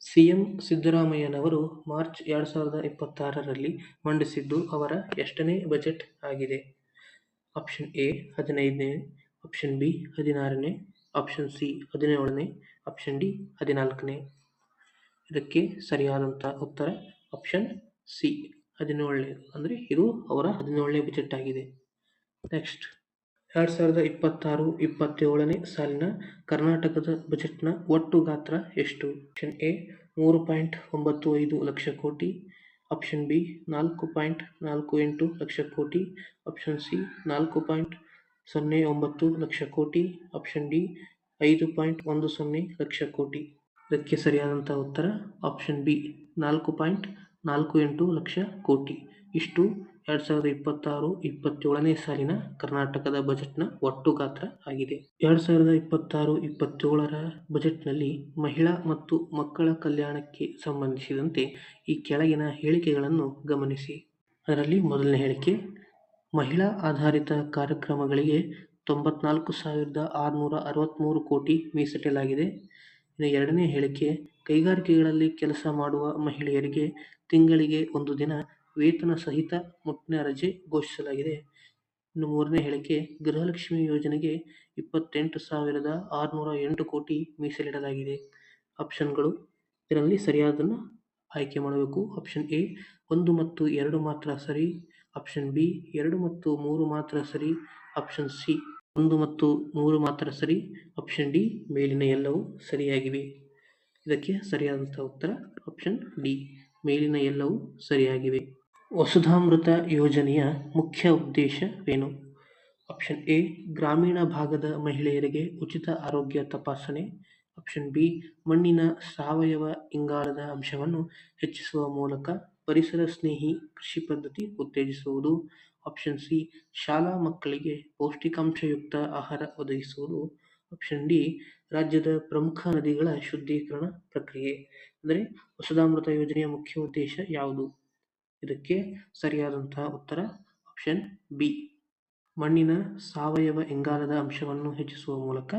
ಸಿಎಂ ಸಿದ್ದರಾಮಯ್ಯನವರು ಮಾರ್ಚ್ 2026ರಲ್ಲಿ ಮಂಡಿಸಿದ್ದು ಅವರ ಎಷ್ಟನೇ ಬಜೆಟ್ ಆಗಿದೆ? ಆಪ್ಷನ್ ಎ 15ನೇ, ಆಪ್ಷನ್ ಬಿ 16ನೇ, ಆಪ್ಷನ್ ಸಿ 17ನೇ, ಆಪ್ಷನ್ ಡಿ 14ನೇ. ಇದಕ್ಕೆ ಸರಿಯಾದಂಥ ಉತ್ತರ ಆಪ್ಷನ್ ಸಿ 17ನೇ. ಅಂದರೆ ಇದು ಅವರ 17ನೇ ಬಜೆಟ್ ಆಗಿದೆ. ನೆಕ್ಸ್ಟ್, 2026-27ನೇ ಸಾಲಿನ ಕರ್ನಾಟಕದ ಬಜೆಟ್ನ ಒಟ್ಟು ಗಾತ್ರ ಎಷ್ಟು? ಆಪ್ಷನ್ ಎ 3.95 ಲಕ್ಷ ಕೋಟಿ, ಆಪ್ಷನ್ ಬಿ 4.48 ಲಕ್ಷ ಕೋಟಿ, ಆಪ್ಷನ್ ಸಿ 4.09 ಲಕ್ಷ ಕೋಟಿ, ಆಪ್ಷನ್ ಡಿ 5.10 ಲಕ್ಷ ಕೋಟಿ. ಇದಕ್ಕೆ ಸರಿಯಾದಂಥ ಉತ್ತರ ಆಪ್ಷನ್ ಬಿ 4.48 ಲಕ್ಷ ಕೋಟಿ. ಇಷ್ಟು 2026-27ನೇ ಸಾಲಿನ ಕರ್ನಾಟಕದ ಬಜೆಟ್ನ ಒಟ್ಟು ಗಾತ್ರ ಆಗಿದೆ. 2026-27ರ ಬಜೆಟ್ನಲ್ಲಿ ಮಹಿಳಾ ಮತ್ತು ಮಕ್ಕಳ ಕಲ್ಯಾಣಕ್ಕೆ ಸಂಬಂಧಿಸಿದಂತೆ ಈ ಕೆಳಗಿನ ಹೇಳಿಕೆಗಳನ್ನು ಗಮನಿಸಿ. ಅದರಲ್ಲಿ ಮೊದಲನೇ ಹೇಳಿಕೆ, ಮಹಿಳಾ ಆಧಾರಿತ ಕಾರ್ಯಕ್ರಮಗಳಿಗೆ 94,663 ಕೋಟಿ ಮೀಸಲಿಡಲಾಗಿದೆ. ಎರಡನೇ ಹೇಳಿಕೆ, ಕೈಗಾರಿಕೆಗಳಲ್ಲಿ ಕೆಲಸ ಮಾಡುವ ಮಹಿಳೆಯರಿಗೆ ತಿಂಗಳಿಗೆ 1 ದಿನ ವೇತನ ಸಹಿತ ಮುಟ್ಟಿನ ರಜೆ ಘೋಷಿಸಲಾಗಿದೆ. ಇನ್ನು ಮೂರನೇ ಹೇಳಿಕೆ, ಗೃಹಲಕ್ಷ್ಮಿ ಯೋಜನೆಗೆ 28,608 ಕೋಟಿ ಮೀಸಲಿಡಲಾಗಿದೆ. ಆಪ್ಷನ್ಗಳು, ಇದರಲ್ಲಿ ಸರಿಯಾದನ್ನು ಆಯ್ಕೆ ಮಾಡಬೇಕು. ಆಪ್ಷನ್ ಎ 1 ಮತ್ತು 2 ಮಾತ್ರ ಸರಿ, ಆಪ್ಷನ್ ಬಿ 2 ಮತ್ತು 3 ಮಾತ್ರ ಸರಿ, ಆಪ್ಷನ್ ಸಿ 1 ಮತ್ತು 3 ಮಾತ್ರ ಸರಿ, ಆಪ್ಷನ್ ಡಿ ಮೇಲಿನ ಎಲ್ಲವೂ ಸರಿಯಾಗಿವೆ. ಇದಕ್ಕೆ ಸರಿಯಾದಂಥ ಉತ್ತರ ಆಪ್ಷನ್ ಡಿ ಮೇಲಿನ ಎಲ್ಲವೂ ಸರಿಯಾಗಿವೆ. ವಸುಧಾಮೃತ ಯೋಜನೆಯ ಮುಖ್ಯ ಉದ್ದೇಶವೇನು? ಆಪ್ಷನ್ ಎ ಗ್ರಾಮೀಣ ಭಾಗದ ಮಹಿಳೆಯರಿಗೆ ಉಚಿತ ಆರೋಗ್ಯ ತಪಾಸಣೆ, ಆಪ್ಷನ್ ಬಿ ಮಣ್ಣಿನ ಸಾವಯವ ಇಂಗಾಲದ ಅಂಶವನ್ನು ಹೆಚ್ಚಿಸುವ ಮೂಲಕ ಪರಿಸರ ಸ್ನೇಹಿ ಕೃಷಿ ಪದ್ಧತಿ ಉತ್ತೇಜಿಸುವುದು, ಆಪ್ಷನ್ ಸಿ ಶಾಲಾ ಮಕ್ಕಳಿಗೆ ಪೌಷ್ಟಿಕಾಂಶಯುಕ್ತ ಆಹಾರ ಒದಗಿಸುವುದು, ಆಪ್ಷನ್ ಡಿ ರಾಜ್ಯದ ಪ್ರಮುಖ ನದಿಗಳ ಶುದ್ಧೀಕರಣ ಪ್ರಕ್ರಿಯೆ. ಅಂದರೆ ವಸುಧಾಮೃತ ಯೋಜನೆಯ ಮುಖ್ಯ ಉದ್ದೇಶ ಯಾವುದು? ಇದಕ್ಕೆ ಸರಿಯಾದಂತಹ ಉತ್ತರ ಆಪ್ಷನ್ ಬಿ ಮಣ್ಣಿನ ಸಾವಯವ ಇಂಗಾಲದ ಅಂಶವನ್ನು ಹೆಚ್ಚಿಸುವ ಮೂಲಕ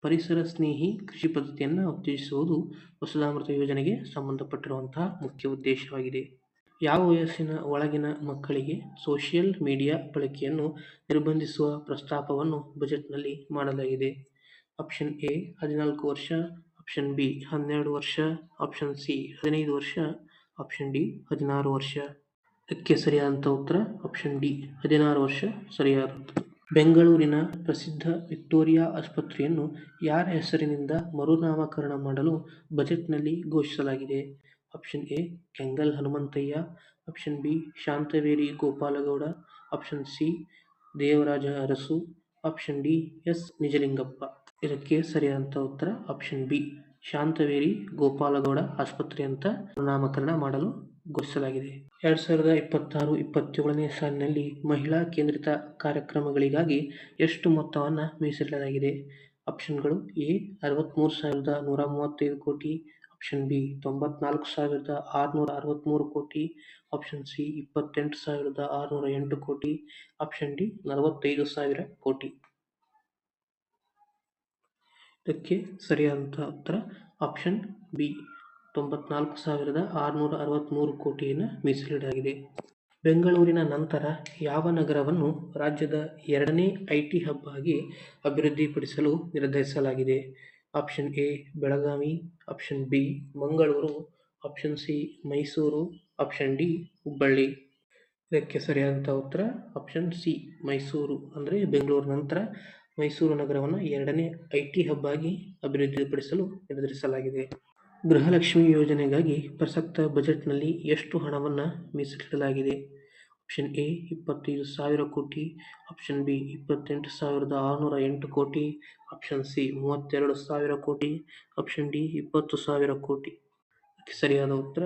ಪರಿಸರ ಸ್ನೇಹಿ ಕೃಷಿ ಪದ್ಧತಿಯನ್ನು ಉತ್ತೇಜಿಸುವುದು ವಸುಧಾಮೃತ ಯೋಜನೆಗೆ ಸಂಬಂಧಪಟ್ಟಿರುವಂತಹ ಮುಖ್ಯ ಉದ್ದೇಶವಾಗಿದೆ. ಯಾವ ವಯಸ್ಸಿನ ಒಳಗಿನ ಮಕ್ಕಳಿಗೆ ಸೋಷಿಯಲ್ ಮೀಡಿಯಾ ಬಳಕೆಯನ್ನು ನಿರ್ಬಂಧಿಸುವ ಪ್ರಸ್ತಾಪವನ್ನು ಬಜೆಟ್ನಲ್ಲಿ ಮಾಡಲಾಗಿದೆ? ಆಪ್ಷನ್ ಎ 14 ವರ್ಷ, ಆಪ್ಷನ್ ಬಿ 12 ವರ್ಷ, ಆಪ್ಷನ್ ಸಿ 15 ವರ್ಷ, ಆಪ್ಷನ್ ಡಿ 16 ವರ್ಷ. ಇದಕ್ಕೆ ಸರಿಯಾದಂಥ ಉತ್ತರ ಆಪ್ಷನ್ ಡಿ 16 ವರ್ಷ ಸರಿಯಾದ ಉತ್ತರ. ಬೆಂಗಳೂರಿನ ಪ್ರಸಿದ್ಧ ವಿಕ್ಟೋರಿಯಾ ಆಸ್ಪತ್ರೆಯನ್ನು ಯಾರ ಹೆಸರಿನಿಂದ ಮರುನಾಮಕರಣ ಮಾಡಲು ಬಜೆಟ್ನಲ್ಲಿ ಘೋಷಿಸಲಾಗಿದೆ? Option A Kengal Hanumanthaiah, option B Shantaveri Gopala Gowda, option C Devaraj Urs, option D S Nijalingappa. ಇದಕ್ಕೆ ಸರಿಯಾದಂಥ ಉತ್ತರ ಆಪ್ಷನ್ ಬಿ ಶಾಂತವೇರಿ ಗೋಪಾಲಗೌಡ ಆಸ್ಪತ್ರೆ ಅಂತ ನಾಮಕರಣ ಮಾಡಲು ಘೋಷಿಸಲಾಗಿದೆ. 2026-27ನೇ ಸಾಲಿನಲ್ಲಿ ಮಹಿಳಾ ಕೇಂದ್ರಿತ ಕಾರ್ಯಕ್ರಮಗಳಿಗಾಗಿ ಎಷ್ಟು ಮೊತ್ತವನ್ನು ಮೀಸಲಿಡಲಾಗಿದೆ? ಆಪ್ಷನ್ಗಳು ಎ 63,135 ಕೋಟಿ, ಆಪ್ಷನ್ ಬಿ 94,663 ಕೋಟಿ, ಆಪ್ಷನ್ ಸಿ 28,608 ಕೋಟಿ, ಆಪ್ಷನ್ ಡಿ 45,000 ಕೋಟಿ. ಇದಕ್ಕೆ ಸರಿಯಾದಂಥ ಉತ್ತರ ಆಪ್ಷನ್ ಬಿ 94,663 ಕೋಟಿಯನ್ನು ಮೀಸಲಿಡಲಾಗಿದೆ. ಬೆಂಗಳೂರಿನ ನಂತರ ಯಾವ ನಗರವನ್ನು ರಾಜ್ಯದ ಎರಡನೇ ಐಟಿ ಹಬ್ ಆಗಿ ಅಭಿವೃದ್ಧಿಪಡಿಸಲು ನಿರ್ಧರಿಸಲಾಗಿದೆ? Option A Belagavi, option B Mangaluru, option C Mysuru, option D Hubballi. ಇದಕ್ಕೆ ಸರಿಯಾದಂಥ ಉತ್ತರ ಆಪ್ಷನ್ ಸಿ ಮೈಸೂರು. ಅಂದರೆ ಬೆಂಗಳೂರು ನಂತರ ಮೈಸೂರು ನಗರವನ್ನು ಎರಡನೇ ಐಟಿ ಹಬ್ ಆಗಿ ಅಭಿವೃದ್ಧಿಪಡಿಸಲು ನಿರ್ಧರಿಸಲಾಗಿದೆ. ಗೃಹಲಕ್ಷ್ಮಿ ಯೋಜನೆಗಾಗಿ ಪ್ರಸಕ್ತ ಬಜೆಟ್ನಲ್ಲಿ ಎಷ್ಟು ಹಣವನ್ನು ಮೀಸಲಿಡಲಾಗಿದೆ? ಆಪ್ಷನ್ ಎ 25,000 ಕೋಟಿ, ಆಪ್ಷನ್ ಬಿ 28,608 ಕೋಟಿ, ಆಪ್ಷನ್ ಸಿ 32,000 ಕೋಟಿ, ಆಪ್ಷನ್ ಡಿ 20,000 ಕೋಟಿ. ಸರಿಯಾದ ಉತ್ತರ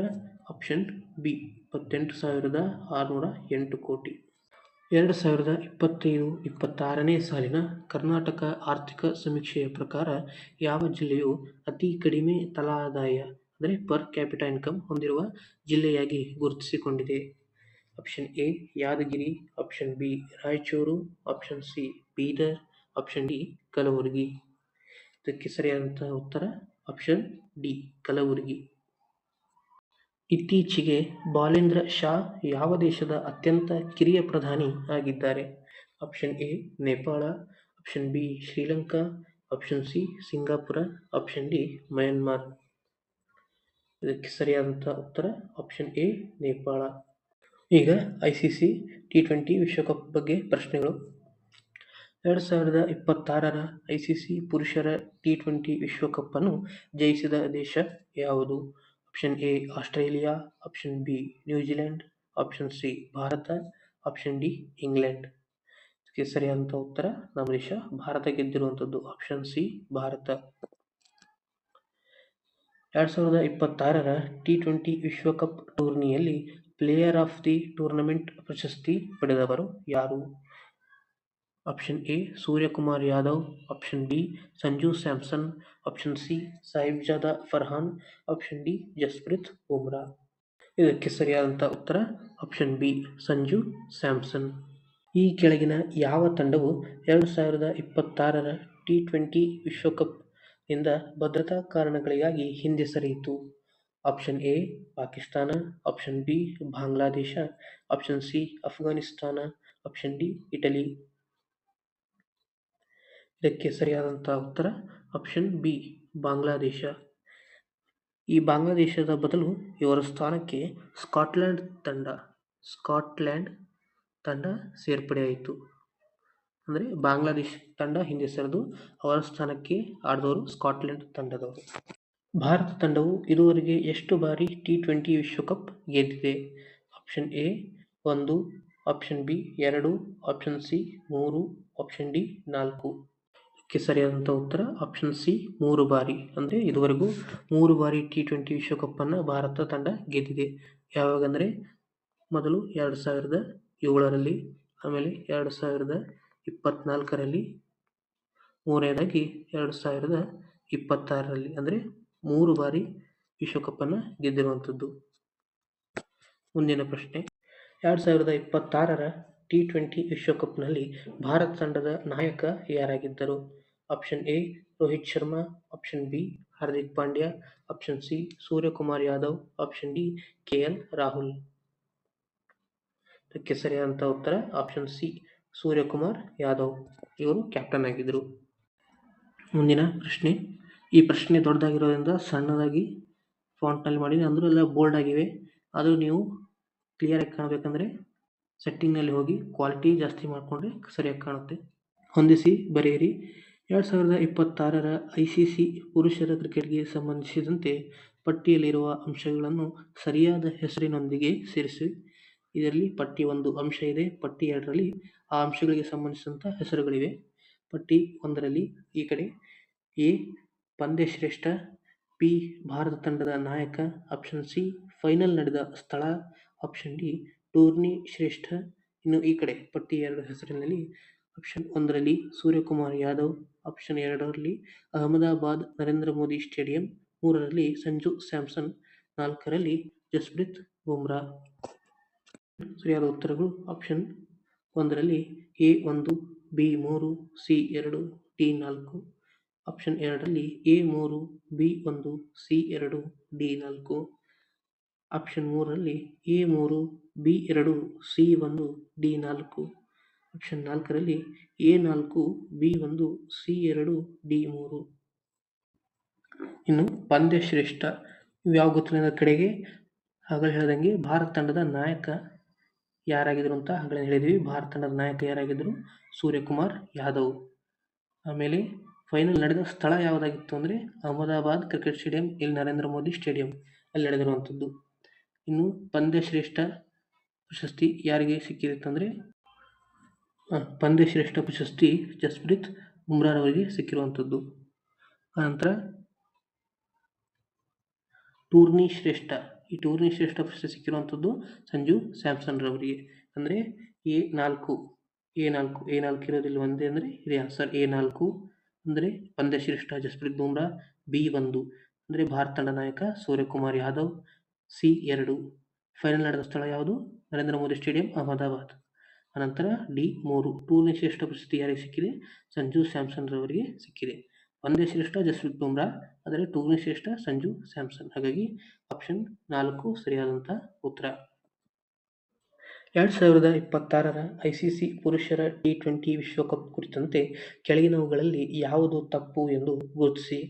ಆಪ್ಷನ್ ಬಿ 28,608 ಕೋಟಿ. 2025-26ನೇ ಸಾಲಿನ ಕರ್ನಾಟಕ ಆರ್ಥಿಕ ಸಮೀಕ್ಷೆಯ ಪ್ರಕಾರ ಯಾವ ಜಿಲ್ಲೆಯು ಅತಿ ಕಡಿಮೆ ತಲಾ ಆದಾಯ ಅಂದರೆ ಪರ್ ಕ್ಯಾಪಿಟಾ ಇನ್ಕಮ್ ಹೊಂದಿರುವ ಜಿಲ್ಲೆಯಾಗಿ ಗುರುತಿಸಿಕೊಂಡಿದೆ? Option A Yadgir, option B Raichur, option C Bidar, option D Kalaburagi. ಇದಕ್ಕೆ ಸರಿಯಾದಂಥ ಉತ್ತರ ಆಪ್ಷನ್ ಡಿ ಕಲಬುರಗಿ. ಇತ್ತೀಚೆಗೆ ಬಾಲೇಂದ್ರ ಶಾ ಯಾವ ದೇಶದ ಅತ್ಯಂತ ಕಿರಿಯ ಪ್ರಧಾನಿ ಆಗಿದ್ದಾರೆ? Option A Nepal, option B Sri Lanka, option C Singapore, option D Myanmar. ಇದಕ್ಕೆ ಸರಿಯಾದಂಥ ಉತ್ತರ ಆಪ್ಷನ್ ಎ ನೇಪಾಳ. ಈಗ ICC T20 ವಿಶ್ವಕಪ್ ಬಗ್ಗೆ ಪ್ರಶ್ನೆಗಳು. 2026ರ ICC ಪುರುಷರ T20 ವಿಶ್ವಕಪ್ ಅನ್ನು ಜಯಿಸಿದ ದೇಶ ಯಾವುದು? Option A Australia, option B New Zealand, option C Bharat, option D England. ಇದಕ್ಕೆ ಸರಿಯಾದಂಥ ಉತ್ತರ ನಮ್ಮ ದೇಶ ಭಾರತ ಗೆದ್ದಿರುವಂಥದ್ದು ಆಪ್ಷನ್ ಸಿ ಭಾರತ. 2026ರ T20 ವಿಶ್ವಕಪ್ ಟೂರ್ನಿಯಲ್ಲಿ ಪ್ಲೇಯರ್ ಆಫ್ ದಿ ಟೂರ್ನಮೆಂಟ್ ಪ್ರಶಸ್ತಿ ಪಡೆದವರು ಯಾರು? Option A Suryakumar Yadav, option B Sanju Samson, option C Sahibzada Farhan, option D Jasprit Bumrah. ಇದಕ್ಕೆ ಸರಿಯಾದಂಥ ಉತ್ತರ ಆಪ್ಷನ್ ಬಿ ಸಂಜು ಸ್ಯಾಮ್ಸನ್. ಈ ಕೆಳಗಿನ ಯಾವ ತಂಡವು 2026ರ T20 ವಿಶ್ವಕಪ್ ನಿಂದ ಭದ್ರತಾ ಕಾರಣಗಳಿಗಾಗಿ ಹಿಂದೆ ಸರಿಯಿತು? Option A Pakistan, option B Bangladesh, option C Afghanistan, option D Italy. ಇದಕ್ಕೆ ಸರಿಯಾದಂಥ ಉತ್ತರ ಆಪ್ಷನ್ ಬಿ ಬಾಂಗ್ಲಾದೇಶ. ಈ ಬಾಂಗ್ಲಾದೇಶದ ಬದಲು ಇವರ ಸ್ಥಾನಕ್ಕೆ ಸ್ಕಾಟ್ಲೆಂಡ್ ತಂಡ ಸೇರ್ಪಡೆಯಾಯಿತು. ಅಂದರೆ ಬಾಂಗ್ಲಾದೇಶ ತಂಡ ಹಿಂದೆ ಸರಿದು ಅವರ ಸ್ಥಾನಕ್ಕೆ ಆಡಿದವರು ಸ್ಕಾಟ್ಲೆಂಡ್ ತಂಡದವರು. ಭಾರತ ತಂಡವು ಇದುವರೆಗೆ ಎಷ್ಟು ಬಾರಿ T20 ವಿಶ್ವಕಪ್ ಗೆದ್ದಿದೆ? Option A 1, option B 2, option C 3, option D 4. ಇದಕ್ಕೆ ಸರಿಯಾದಂಥ ಉತ್ತರ ಆಪ್ಷನ್ ಸಿ 3 ಬಾರಿ. ಅಂದರೆ ಇದುವರೆಗೂ 3 ಬಾರಿ T20 ವಿಶ್ವಕಪ್ಪನ್ನು ಭಾರತ ತಂಡ ಗೆದ್ದಿದೆ. ಯಾವಾಗಂದರೆ ಮೊದಲು 2007ರಲ್ಲಿ, ಆಮೇಲೆ 2024ರಲ್ಲಿ, ಮೂರನೇದಾಗಿ 2026ರಲ್ಲಿ. ಅಂದರೆ 3 ಬಾರಿ ವಿಶ್ವಕಪ್ಪನ್ನು ಗೆದ್ದಿರುವಂಥದ್ದು. ಮುಂದಿನ ಪ್ರಶ್ನೆ. 2026ರ T20 ವಿಶ್ವಕಪ್ನಲ್ಲಿ ಭಾರತ ತಂಡದ ನಾಯಕ ಯಾರಾಗಿದ್ದರು? Option A Rohit Sharma, option B Hardik Pandya, option C Suryakumar Yadav, option D KL Rahul. ಇದಕ್ಕೆ ಸರಿಯಾದಂಥ ಉತ್ತರ ಆಪ್ಷನ್ ಸಿ ಸೂರ್ಯಕುಮಾರ್ ಯಾದವ್. ಇವರು ಕ್ಯಾಪ್ಟನ್ ಆಗಿದ್ದರು. ಮುಂದಿನ ಪ್ರಶ್ನೆ. ಈ ಪ್ರಶ್ನೆ ದೊಡ್ಡದಾಗಿರೋದ್ರಿಂದ ಸಣ್ಣದಾಗಿ ಫಾಂಟ್ನಲ್ಲಿ ಮಾಡಿ, ಅಂದರೂ ಎಲ್ಲ ಬೋಲ್ಡ್ ಆಗಿವೆ. ಆದರೂ ನೀವು ಕ್ಲಿಯರಾಗಿ ಕಾಣಬೇಕಂದ್ರೆ ಸೆಟ್ಟಿಂಗ್ನಲ್ಲಿ ಹೋಗಿ ಕ್ವಾಲಿಟಿ ಜಾಸ್ತಿ ಮಾಡಿಕೊಂಡ್ರೆ ಸರಿಯಾಗಿ ಕಾಣುತ್ತೆ. ಹೊಂದಿಸಿ ಬರೆಯಿರಿ. 2026ರ ICC ಪುರುಷರ ಕ್ರಿಕೆಟ್ಗೆ ಸಂಬಂಧಿಸಿದಂತೆ ಪಟ್ಟಿಯಲ್ಲಿರುವ ಅಂಶಗಳನ್ನು ಸರಿಯಾದ ಹೆಸರಿನೊಂದಿಗೆ ಸೇರಿಸಿ. ಇದರಲ್ಲಿ ಪಟ್ಟಿ 1 ಅಂಶ ಇದೆ, ಪಟ್ಟಿ 2ರಲ್ಲಿ ಆ ಅಂಶಗಳಿಗೆ ಸಂಬಂಧಿಸಿದಂಥ ಹೆಸರುಗಳಿವೆ. ಪಟ್ಟಿ 1ರಲ್ಲಿ ಈ ಕಡೆ ಎ ಪಂದ್ಯಶ್ರೇಷ್ಠ, ಬಿ ಭಾರತ ತಂಡದ ನಾಯಕ, ಆಪ್ಷನ್ ಸಿ ಫೈನಲ್ ನಡೆದ ಸ್ಥಳ, ಆಪ್ಷನ್ ಡಿ ಟೂರ್ನಿ ಶ್ರೇಷ್ಠ. ಇನ್ನು ಈ ಕಡೆ ಪಟ್ಟಿ 2 ಹೆಸರಿನಲ್ಲಿ ಆಪ್ಷನ್ 1ರಲ್ಲಿ ಸೂರ್ಯಕುಮಾರ್ ಯಾದವ್, ಆಪ್ಷನ್ 2ರಲ್ಲಿ ಅಹಮದಾಬಾದ್ ನರೇಂದ್ರ ಮೋದಿ ಸ್ಟೇಡಿಯಂ, 3ರಲ್ಲಿ ಸಂಜು ಸ್ಯಾಮ್ಸನ್, 4ರಲ್ಲಿ ಜಸ್ಪ್ರೀತ್ ಬುಮ್ರಾ. ಸರಿಯಾದ ಉತ್ತರಗಳು ಆಪ್ಷನ್ 1ರಲ್ಲಿ A1, B3, C2, D4, option 2ರಲ್ಲಿ A3, B1, C2, D4, option 3ರಲ್ಲಿ A3, B2, C1, D4, option 4ರಲ್ಲಿ A4, B1, C2, D3. ಇನ್ನು ಪಂದ್ಯಶ್ರೇಷ್ಠ ಯಾವ ಗೊತ್ತಿಲ್ಲ ಕಡೆಗೆ ಆಗಲೇ ಹೇಳಿದಂಗೆ ಭಾರತ ತಂಡದ ನಾಯಕ ಯಾರಾಗಿದ್ರು ಅಂತ ಆಗಲೇ ಹೇಳಿದ್ವಿ. ಭಾರತ ತಂಡದ ನಾಯಕ ಯಾರಾಗಿದ್ದರು? ಸೂರ್ಯಕುಮಾರ್ ಯಾದವ್. ಆಮೇಲೆ ಫೈನಲ್ ನಡೆದ ಸ್ಥಳ ಯಾವುದಾಗಿತ್ತು ಅಂದರೆ ಅಹಮದಾಬಾದ್ ಕ್ರಿಕೆಟ್ ಸ್ಟೇಡಿಯಂ, ಇಲ್ಲಿ ನರೇಂದ್ರ ಮೋದಿ ಸ್ಟೇಡಿಯಂ ಅಲ್ಲಿ ನಡೆದಿರುವಂಥದ್ದು. ಇನ್ನು ಪಂದ್ಯಶ್ರೇಷ್ಠ ಪ್ರಶಸ್ತಿ ಯಾರಿಗೆ ಸಿಕ್ಕಿರುತ್ತಂದರೆ ಪಂದ್ಯಶ್ರೇಷ್ಠ ಪ್ರಶಸ್ತಿ ಜಸ್ಪ್ರೀತ್ ಬುಮ್ರಾರವರಿಗೆ ಸಿಕ್ಕಿರುವಂಥದ್ದು. ಆನಂತರ ಟೂರ್ನಿ ಶ್ರೇಷ್ಠ, ಈ ಟೂರ್ನಿ ಶ್ರೇಷ್ಠ ಪ್ರಶಸ್ತಿ ಸಿಕ್ಕಿರುವಂಥದ್ದು ಸಂಜು ಸ್ಯಾಮ್ಸನ್ ರವರಿಗೆ. ಅಂದರೆ A4 ಇರೋದಿಲ್ಲ ಒಂದೇ ಅಂದರೆ ಇದೆ ಆನ್ಸರ್ A4 ಅಂದರೆ ಪಂದ್ಯಶ್ರೇಷ್ಠ ಜಸ್ಪ್ರೀತ್ ಬುಮ್ರಾ, B1 ಅಂದರೆ ಭಾರತ ತಂಡ ನಾಯಕ ಸೂರ್ಯಕುಮಾರ್ ಯಾದವ್, C2 ಫೈನಲ್ ನಡೆದ ಸ್ಥಳ ಯಾವುದು? ನರೇಂದ್ರ ಮೋದಿ ಸ್ಟೇಡಿಯಂ, ಅಹಮದಾಬಾದ್. ಅನಂತರ D3 ಟೂರ್ನಿ ಶ್ರೇಷ್ಠ ಪ್ರಶಸ್ತಿ ಯಾರಿಗೆ ಸಿಕ್ಕಿದೆ? ಸಂಜು ಸ್ಯಾಮ್ಸನ್ ರವರಿಗೆ ಸಿಕ್ಕಿದೆ. ಪಂದ್ಯಶ್ರೇಷ್ಠ ಜಸ್ಪ್ರೀತ್ ಬುಮ್ರಾ, ಆದರೆ ಟೂರ್ನಿ ಶ್ರೇಷ್ಠ ಸಂಜು ಸ್ಯಾಮ್ಸನ್. ಹಾಗಾಗಿ ಆಪ್ಷನ್ 4 ಸರಿಯಾದಂಥ ಉತ್ತರ. 2026ರ ICC ಪುರುಷರ T20 ವಿಶ್ವಕಪ್ ಕುರಿತಂತೆ ಕೆಳಗಿನವುಗಳಲ್ಲಿ ಯಾವುದು ತಪ್ಪು ಎಂದು ಗುರುತಿಸಿ.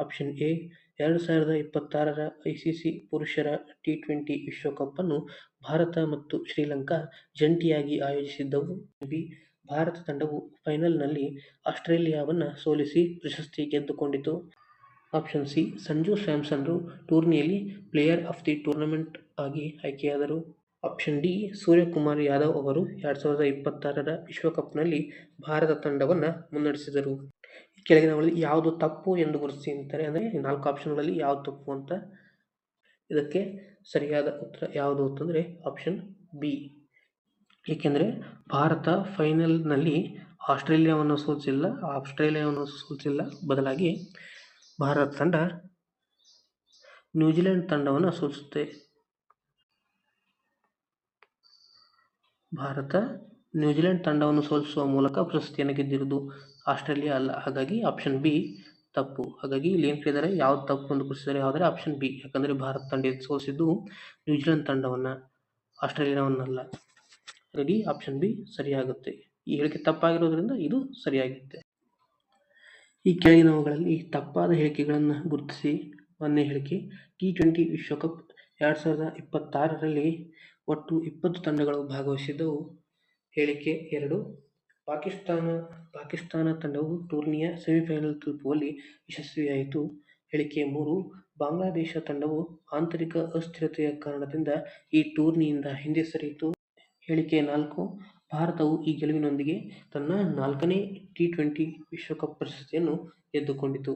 ಆಪ್ಷನ್ ಎ 2026ರ ICC ಪುರುಷರ T20 ವಿಶ್ವಕಪ್ ಅನ್ನು ಭಾರತ ಮತ್ತು ಶ್ರೀಲಂಕಾ ಜಂಟಿಯಾಗಿ ಆಯೋಜಿಸಿದ್ದವು. ಬಿ ಭಾರತ ತಂಡವು ಫೈನಲ್ನಲ್ಲಿ ಆಸ್ಟ್ರೇಲಿಯಾವನ್ನು ಸೋಲಿಸಿ ಪ್ರಶಸ್ತಿ ಗೆದ್ದುಕೊಂಡಿತು. ಆಪ್ಷನ್ ಸಿ ಸಂಜು ಸ್ಯಾಮ್ಸನ್ರು ಟೂರ್ನಿಯಲ್ಲಿ ಪ್ಲೇಯರ್ ಆಫ್ ದಿ ಟೂರ್ನಮೆಂಟ್ ಆಗಿ ಆಯ್ಕೆಯಾದರು. ಆಪ್ಷನ್ ಡಿ ಸೂರ್ಯಕುಮಾರ್ ಯಾದವ್ ಅವರು 2026ರ ವಿಶ್ವಕಪ್ನಲ್ಲಿ ಭಾರತ ತಂಡವನ್ನು ಮುನ್ನಡೆಸಿದರು. ಈ ಕೆಳಗಿನವುಗಳಲ್ಲಿ ಯಾವುದು ತಪ್ಪು ಎಂದು ಗುರುತಿಸಿ ಅಂತಾರೆ. ಅಂದರೆ 4 ಆಪ್ಷನ್ಗಳಲ್ಲಿ ಯಾವುದು ತಪ್ಪು ಅಂತ. ಇದಕ್ಕೆ ಸರಿಯಾದ ಉತ್ತರ ಯಾವುದು ಅಂತಂದರೆ ಆಪ್ಷನ್ ಬಿ. ಏಕೆಂದರೆ ಭಾರತ ಫೈನಲ್ನಲ್ಲಿ ಆಸ್ಟ್ರೇಲಿಯಾವನ್ನು ಸೋಲಿಸಿಲ್ಲ, ಬದಲಾಗಿ ಭಾರತ ತಂಡ ನ್ಯೂಜಿಲೆಂಡ್ ತಂಡವನ್ನು ಸೋಲಿಸುತ್ತೆ. ಭಾರತ ನ್ಯೂಜಿಲೆಂಡ್ ತಂಡವನ್ನು ಸೋಲಿಸುವ ಮೂಲಕ ಪ್ರಶಸ್ತಿಯನ್ನು ಗೆದ್ದಿರುವುದು, ಆಸ್ಟ್ರೇಲಿಯಾ ಅಲ್ಲ. ಹಾಗಾಗಿ ಆಪ್ಷನ್ ಬಿ ತಪ್ಪು. ಹಾಗಾಗಿ ಇಲ್ಲಿ ಏನು ಕೇಳಿದರೆ ಯಾವ್ದು ತಪ್ಪು ಎಂದು ಗುರುತಿಸಿದರೆ ಯಾವುದರೆ ಆಪ್ಷನ್ ಬಿ. ಯಾಕಂದರೆ ಭಾರತ ತಂಡ ಸೋಲಿಸಿದ್ದು ನ್ಯೂಜಿಲೆಂಡ್ ತಂಡವನ್ನು, ಆಸ್ಟ್ರೇಲಿಯಾವನ್ನಲ್ಲ. ಹಾಗಾಗಿ ಆಪ್ಷನ್ ಬಿ ಸರಿಯಾಗುತ್ತೆ. ಈ ಹೇಳಿಕೆ ತಪ್ಪಾಗಿರೋದ್ರಿಂದ ಇದು ಸರಿಯಾಗುತ್ತೆ. ಈ ಕೆಳಗಿನವುಗಳಲ್ಲಿ ತಪ್ಪಾದ ಹೇಳಿಕೆಗಳನ್ನು ಗುರುತಿಸಿ. 1ನೇ ಹೇಳಿಕೆ T20 ವಿಶ್ವಕಪ್ 2026ರಲ್ಲಿ ಒಟ್ಟು 20 ತಂಡಗಳು ಭಾಗವಹಿಸಿದ್ದವು. ಹೇಳಿಕೆ 2 ಪಾಕಿಸ್ತಾನ ತಂಡವು ಟೂರ್ನಿಯ ಸೆಮಿಫೈನಲ್ ತಲುಪುವಲ್ಲಿ ಯಶಸ್ವಿಯಾಯಿತು. ಹೇಳಿಕೆ 3 ಬಾಂಗ್ಲಾದೇಶ ತಂಡವು ಆಂತರಿಕ ಅಸ್ಥಿರತೆಯ ಕಾರಣದಿಂದ ಈ ಟೂರ್ನಿಯಿಂದ ಹಿಂದೆ ಸರಿಯಿತು. ಹೇಳಿಕೆ 4 ಭಾರತವು ಈ ಗೆಲುವಿನೊಂದಿಗೆ ತನ್ನ 4ನೇ T20 ವಿಶ್ವಕಪ್ ಪ್ರಶಸ್ತಿಯನ್ನು ಗೆದ್ದುಕೊಂಡಿತು.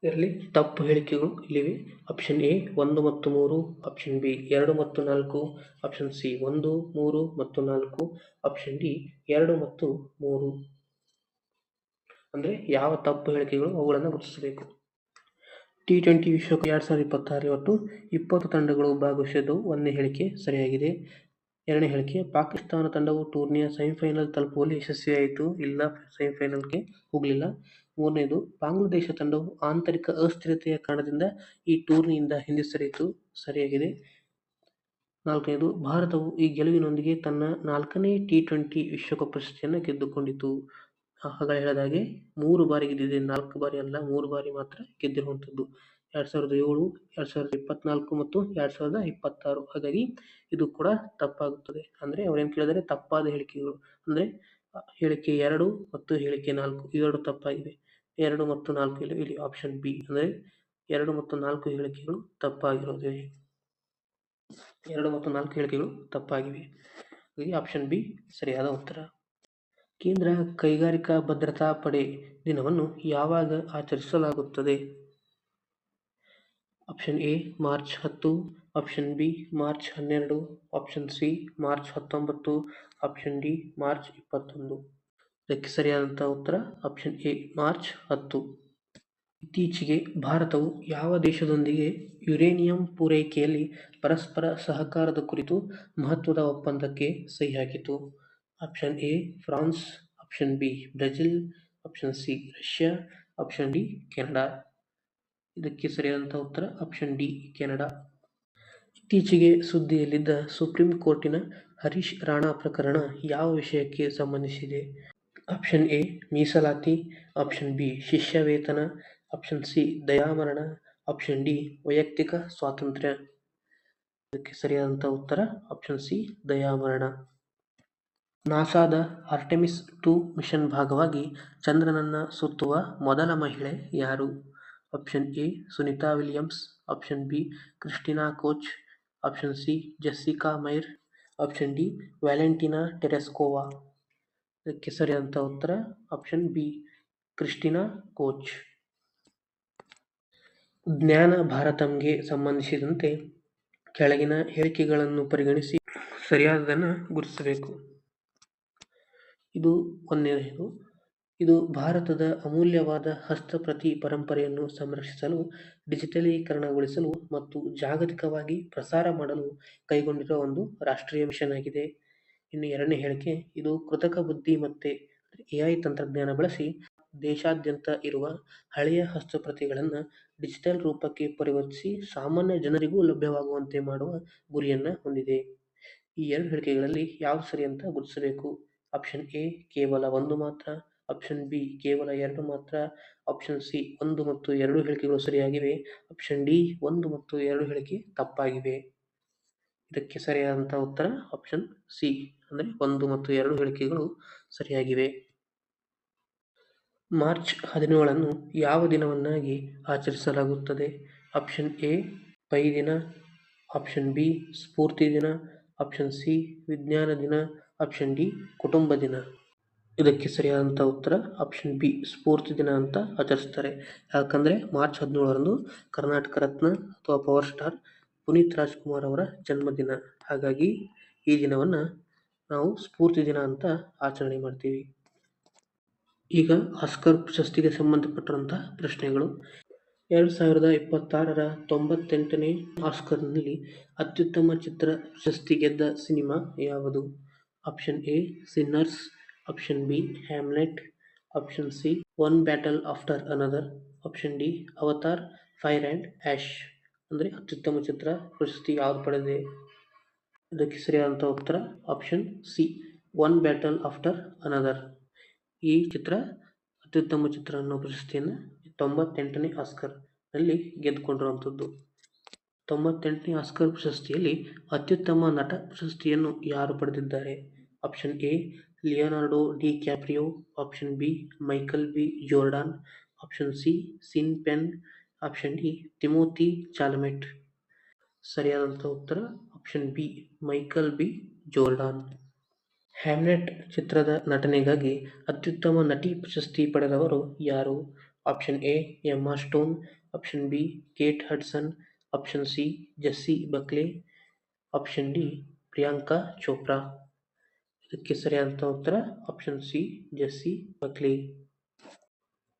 ಇದರಲ್ಲಿ ತಪ್ಪು ಹೇಳಿಕೆಗಳು ಇಲ್ಲಿವೆ. ಆಪ್ಷನ್ ಎ 1 ಮತ್ತು 3, ಆಪ್ಷನ್ ಬಿ 2 ಮತ್ತು 4, ಆಪ್ಷನ್ ಸಿ 1, 3 ಮತ್ತು 4, ಆಪ್ಷನ್ ಡಿ 2 ಮತ್ತು 3. ಅಂದರೆ ಯಾವ ತಪ್ಪು ಹೇಳಿಕೆಗಳು ಅವುಗಳನ್ನು ಗುರುತಿಸಬೇಕು. T20 ವಿಶ್ವಕಪ್ 2026 ಒಟ್ಟು 20 ತಂಡಗಳು ಭಾಗವಹಿಸಿದ್ದವು. 1ನೇ ಹೇಳಿಕೆ ಸರಿಯಾಗಿದೆ. 2ನೇ ಹೇಳಿಕೆ ಪಾಕಿಸ್ತಾನ ತಂಡವು ಟೂರ್ನಿಯ ಸೆಮಿಫೈನಲ್ ತಲುಪುವಲ್ಲಿ ಯಶಸ್ವಿಯಾಯಿತು. ಇಲ್ಲ, ಸೆಮಿಫೈನಲ್ಗೆ ಹೋಗಲಿಲ್ಲ. ಮೂರನೇದು, ಬಾಂಗ್ಲಾದೇಶ ತಂಡವು ಆಂತರಿಕ ಅಸ್ಥಿರತೆಯ ಕಾರಣದಿಂದ ಈ ಟೂರ್ನಿಯಿಂದ ಹಿಂದೆ ಸರಿಯಿತು. ಸರಿಯಾಗಿದೆ. ನಾಲ್ಕನೇದು, ಭಾರತವು ಈ ಗೆಲುವಿನೊಂದಿಗೆ ತನ್ನ 4ನೇ T20 ವಿಶ್ವಕಪ್ ಪ್ರಶಸ್ತಿಯನ್ನು ಗೆದ್ದುಕೊಂಡಿತು. ಆಗಲೇ ಹೇಳಿದ ಹಾಗೆ 3 ಬಾರಿ ಗೆದ್ದಿದೆ, 4 ಬಾರಿ ಅಲ್ಲ, 3 ಬಾರಿ ಮಾತ್ರ ಗೆದ್ದಿರುವಂಥದ್ದು. 2007, 2024 ಮತ್ತು 2026. ಹಾಗಾಗಿ ಇದು ಕೂಡ ತಪ್ಪಾಗುತ್ತದೆ. ಅಂದರೆ ಅವರೇನು ಕೇಳಿದರೆ ತಪ್ಪಾದ ಹೇಳಿಕೆಗಳು, ಅಂದರೆ ಹೇಳಿಕೆ 2 ಮತ್ತು ಹೇಳಿಕೆ 4 ಇವೆರಡು ತಪ್ಪಾಗಿವೆ. 2 ಮತ್ತು 4 ಇಲ್ಲಿ ಆಪ್ಷನ್ ಬಿ, ಅಂದರೆ 2 ಮತ್ತು 4 ಹೇಳಿಕೆಗಳು ತಪ್ಪಾಗಿರುತ್ತವೆ. 2 ಮತ್ತು 4 ಹೇಳಿಕೆಗಳು ತಪ್ಪಾಗಿವೆ. ಹಾಗಾಗಿ ಆಪ್ಷನ್ ಬಿ ಸರಿಯಾದ ಉತ್ತರ. ಕೇಂದ್ರ ಕೈಗಾರಿಕಾ ಭದ್ರತಾ ಪಡೆ ದಿನವನ್ನು ಯಾವಾಗ ಆಚರಿಸಲಾಗುತ್ತದೆ? Option A March 10, option B March 12, option C March 19, option D March 21. ಇದಕ್ಕೆ ಸರಿಯಾದಂತಹ ಉತ್ತರ ಆಪ್ಷನ್ ಎ ಮಾರ್ಚ್ 10. ಇತ್ತೀಚೆಗೆ ಭಾರತವು ಯಾವ ದೇಶದೊಂದಿಗೆ ಯುರೇನಿಯಂ ಪೂರೈಕೆಯಲ್ಲಿ ಪರಸ್ಪರ ಸಹಕಾರದ ಕುರಿತು ಮಹತ್ವದ ಒಪ್ಪಂದಕ್ಕೆ ಸಹಿ ಹಾಕಿತು? Option A France, option B Brazil, option C Russia, option D Canada. ಇದಕ್ಕೆ ಸರಿಯಾದಂತಹ ಉತ್ತರ ಆಪ್ಷನ್ ಡಿ ಕೆನಡಾ. ಇತ್ತೀಚೆಗೆ ಸುದ್ದಿಯಲ್ಲಿದ್ದ ಸುಪ್ರೀಂ ಕೋರ್ಟಿನ ಹರೀಶ್ ರಾಣಾ ಪ್ರಕರಣ ಯಾವ ವಿಷಯಕ್ಕೆ ಸಂಬಂಧಿಸಿದೆ? ಆಪ್ಷನ್ ಎ ಮೀಸಲಾತಿ, ಆಪ್ಷನ್ ಬಿ ಶಿಷ್ಯ ವೇತನ, ಆಪ್ಷನ್ ಸಿ ದಯಾಮರಣ, ಆಪ್ಷನ್ ಡಿ ವೈಯಕ್ತಿಕ ಸ್ವಾತಂತ್ರ್ಯ. ಇದಕ್ಕೆ ಸರಿಯಾದಂತಹ ಉತ್ತರ ಆಪ್ಷನ್ ಸಿ ದಯಾಮರಣ. ನಾಸಾದ ಆರ್ಟೆಮಿಸ್ 2 ಮಿಷನ್ ಭಾಗವಾಗಿ ಚಂದ್ರನನ್ನ ಸುತ್ತುವ ಮೊದಲ ಮಹಿಳೆ ಯಾರು? Option A Sunita Williams, option B Christina Koch, option C Jessica Meir, option D Valentina Tereshkova. ಇದಕ್ಕೆ ಸರಿಯಾದಂತಹ ಉತ್ತರ ಆಪ್ಷನ್ ಬಿ ಕ್ರಿಸ್ಟಿನಾ ಕೋಚ್. ಜ್ಞಾನ ಭಾರತಂಗೆ ಸಂಬಂಧಿಸಿದಂತೆ ಕೆಳಗಿನ ಹೇಳಿಕೆಗಳನ್ನು ಪರಿಗಣಿಸಿ ಸರಿಯಾದದನ್ನು ಗುರುತಿಸಬೇಕು. ಇದು ಒಂದನೇದು. ಇದು ಭಾರತದ ಅಮೂಲ್ಯವಾದ ಹಸ್ತಪ್ರತಿ ಪರಂಪರೆಯನ್ನು ಸಂರಕ್ಷಿಸಲು, ಡಿಜಿಟಲೀಕರಣಗೊಳಿಸಲು ಮತ್ತು ಜಾಗತಿಕವಾಗಿ ಪ್ರಸಾರ ಮಾಡಲು ಕೈಗೊಂಡಿರುವ ಒಂದು ರಾಷ್ಟ್ರೀಯ ಮಿಷನ್ ಆಗಿದೆ. ಇನ್ನು ಎರಡನೇ ಹೇಳಿಕೆ, ಇದು ಕೃತಕ ಬುದ್ಧಿಮತ್ತೆ AI ತಂತ್ರಜ್ಞಾನ ಬಳಸಿ ದೇಶಾದ್ಯಂತ ಇರುವ ಹಳೆಯ ಹಸ್ತಪ್ರತಿಗಳನ್ನು ಡಿಜಿಟಲ್ ರೂಪಕ್ಕೆ ಪರಿವರ್ತಿಸಿ ಸಾಮಾನ್ಯ ಜನರಿಗೂ ಲಭ್ಯವಾಗುವಂತೆ ಮಾಡುವ ಗುರಿಯನ್ನು ಹೊಂದಿದೆ. ಈ ಎರಡು ಹೇಳಿಕೆಗಳಲ್ಲಿ ಯಾವುದು ಸರಿ ಅಂತ ಗುರುತಿಸಬೇಕು. ಆಪ್ಷನ್ ಎ ಕೇವಲ 1 ಮಾತ್ರ, ಆಪ್ಷನ್ ಬಿ ಕೇವಲ 2 ಮಾತ್ರ, ಆಪ್ಷನ್ ಸಿ 1 ಮತ್ತು 2 ಹೇಳಿಕೆಗಳು ಸರಿಯಾಗಿವೆ, ಆಪ್ಷನ್ ಡಿ 1 ಮತ್ತು 2 ಹೇಳಿಕೆ ತಪ್ಪಾಗಿವೆ. ಇದಕ್ಕೆ ಸರಿಯಾದಂತಹ ಉತ್ತರ ಆಪ್ಷನ್ ಸಿ, ಅಂದರೆ 1 ಮತ್ತು 2 ಹೇಳಿಕೆಗಳು ಸರಿಯಾಗಿವೆ. ಮಾರ್ಚ್ 17 ಯಾವ ದಿನವನ್ನಾಗಿ ಆಚರಿಸಲಾಗುತ್ತದೆ? ಆಪ್ಷನ್ ಎ ಪೈ ದಿನ, ಆಪ್ಷನ್ ಬಿ ಸ್ಫೂರ್ತಿ ದಿನ, ಆಪ್ಷನ್ ಸಿ ವಿಜ್ಞಾನ ದಿನ, ಆಪ್ಷನ್ ಡಿ ಕುಟುಂಬ ದಿನ. ಇದಕ್ಕೆ ಸರಿಯಾದಂಥ ಉತ್ತರ ಆಪ್ಷನ್ ಬಿ ಸ್ಫೂರ್ತಿ ದಿನ ಅಂತ ಆಚರಿಸ್ತಾರೆ. ಯಾಕಂದರೆ ಮಾರ್ಚ್ 17 ಕರ್ನಾಟಕ ರತ್ನ ಅಥವಾ ಪವರ್ ಸ್ಟಾರ್ ಪುನೀತ್ ರಾಜ್ಕುಮಾರ್ ಅವರ ಜನ್ಮದಿನ. ಹಾಗಾಗಿ ಈ ದಿನವನ್ನು ನಾವು ಸ್ಫೂರ್ತಿ ದಿನ ಅಂತ ಆಚರಣೆ ಮಾಡ್ತೀವಿ. ಈಗ ಆಸ್ಕರ್ ಪ್ರಶಸ್ತಿಗೆ ಸಂಬಂಧಪಟ್ಟಂಥ ಪ್ರಶ್ನೆಗಳು. 2026ರ 98ನೇ ಆಸ್ಕರ್ನಲ್ಲಿ ಅತ್ಯುತ್ತಮ ಚಿತ್ರ ಪ್ರಶಸ್ತಿ ಗೆದ್ದ ಸಿನಿಮಾ ಯಾವುದು? Option A sinners, option B Hamlet, option C one battle after another, option D avatar fire and ash. ಅಂದರೆ ಅತ್ಯುತ್ತಮ ಚಿತ್ರ ಪ್ರಶಸ್ತಿ ಯಾವುದು ಪಡೆದಿದೆ? ಇದಕ್ಕೆ ಸರಿಯಾದಂಥ ಉತ್ತರ option C one battle after another. ಈ ಚಿತ್ರ ಅತ್ಯುತ್ತಮ ಚಿತ್ರ ಅನ್ನೋ ಪ್ರಶಸ್ತಿಯನ್ನು 98ನೇ ಆಸ್ಕರ್ನಲ್ಲಿ ಗೆದ್ದುಕೊಂಡಿರುವಂಥದ್ದು. 98ನೇ ಆಸ್ಕರ್ ಪ್ರಶಸ್ತಿಯಲ್ಲಿ ಅತ್ಯುತ್ತಮ ನಟ ಪ್ರಶಸ್ತಿಯನ್ನು ಯಾರು ಪಡೆದಿದ್ದಾರೆ? Option A Leonardo DiCaprio, option B Michael B Jordan, option C Sean Penn, option D Timothée Chalamet. ಸರಿಯಾದಂಥ ಉತ್ತರ option B Michael B Jordan. Hamlet ಚಿತ್ರದ ನಟನೆಗಾಗಿ ಅತ್ಯುತ್ತಮ ನಟಿ ಪ್ರಶಸ್ತಿ ಪಡೆದವರು ಯಾರು? Option A Emma Stone, option B Kate Hudson, option C Jessie Buckley, option D Priyanka Chopra. ಇದಕ್ಕೆ ಸರಿಯಾದಂಥ ಉತ್ತರ ಆಪ್ಷನ್ ಸಿ ಜೆಸ್ಸಿ ಬಕ್ಲೆ.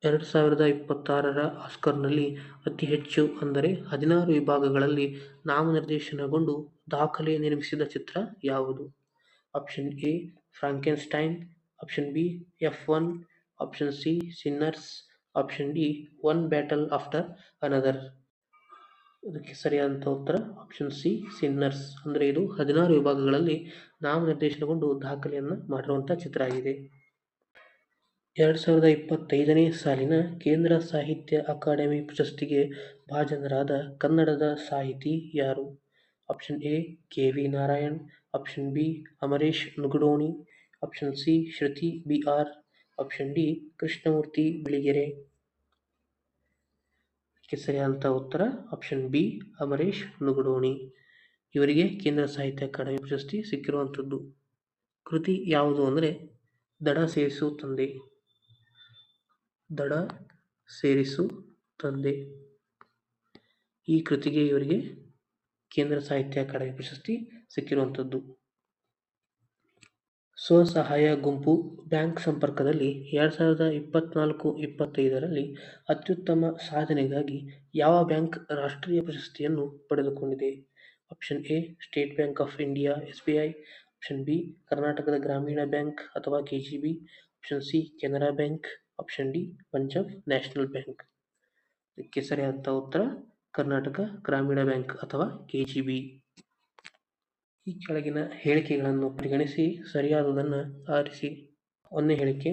2026ರ ಆಸ್ಕರ್ನಲ್ಲಿ ಅತಿ ಹೆಚ್ಚು, ಅಂದರೆ 16 ವಿಭಾಗಗಳಲ್ಲಿ ನಾಮನಿರ್ದೇಶನಗೊಂಡು ದಾಖಲೆ ನಿರ್ಮಿಸಿದ ಚಿತ್ರ ಯಾವುದು? Option A Frankenstein, option B F1, option C sinners, option D one battle after another. ಇದಕ್ಕೆ ಸರಿಯಾದಂಥ ಉತ್ತರ ಆಪ್ಷನ್ ಸಿ ಸಿನ್ನರ್ಸ್. ಅಂದರೆ ಇದು 16 ವಿಭಾಗಗಳಲ್ಲಿ ನಾಮನಿರ್ದೇಶನಗೊಂಡು ದಾಖಲೆಯನ್ನು ಮಾಡಿರುವಂಥ ಚಿತ್ರ ಆಗಿದೆ. 2025ನೇ ಸಾಲಿನ ಕೇಂದ್ರ ಸಾಹಿತ್ಯ ಅಕಾಡೆಮಿ ಪ್ರಶಸ್ತಿಗೆ ಭಾಜನರಾದ ಕನ್ನಡದ ಸಾಹಿತಿ ಯಾರು? Option A K V Narayan, option B Amaresh Nugadoni, option C Shruthi B R, option D Krishnamurthy Biligere. ಇದಕ್ಕೆ ಸರಿಯಾದಂಥ ಉತ್ತರ ಆಪ್ಷನ್ ಬಿ ಅಮರೇಶ್ ನುಗಡೋಣಿ. ಇವರಿಗೆ ಕೇಂದ್ರ ಸಾಹಿತ್ಯ ಅಕಾಡೆಮಿ ಪ್ರಶಸ್ತಿ ಸಿಕ್ಕಿರುವಂಥದ್ದು. ಕೃತಿ ಯಾವುದು ಅಂದರೆ ದಡ ಸೇರಿಸು ತಂದೆ. ದಡ ಸೇರಿಸು ತಂದೆ ಈ ಕೃತಿಗೆ ಇವರಿಗೆ ಕೇಂದ್ರ ಸಾಹಿತ್ಯ ಅಕಾಡೆಮಿ ಪ್ರಶಸ್ತಿ ಸಿಕ್ಕಿರುವಂಥದ್ದು. ಸ್ವಸಹಾಯ ಗುಂಪು ಬ್ಯಾಂಕ್ ಸಂಪರ್ಕದಲ್ಲಿ 2024-25ರಲ್ಲಿ ಅತ್ಯುತ್ತಮ ಸಾಧನೆಗಾಗಿ ಯಾವ ಬ್ಯಾಂಕ್ ರಾಷ್ಟ್ರೀಯ ಪ್ರಶಸ್ತಿಯನ್ನು ಪಡೆದುಕೊಂಡಿದೆ? Option A state bank of India SBI, option B ಕರ್ನಾಟಕದ ಗ್ರಾಮೀಣ ಬ್ಯಾಂಕ್ ಅಥವಾ KGB, option C Canara bank, option D Punjab national bank. ಇದಕ್ಕೆ ಸರಿಯಾದಂಥ ಉತ್ತರ ಕರ್ನಾಟಕ ಗ್ರಾಮೀಣ ಬ್ಯಾಂಕ್ ಅಥವಾ KGB. ಈ ಕೆಳಗಿನ ಹೇಳಿಕೆಗಳನ್ನು ಪರಿಗಣಿಸಿ ಸರಿಯಾದುದನ್ನು ಆರಿಸಿ. 1ನೇ ಹೇಳಿಕೆ,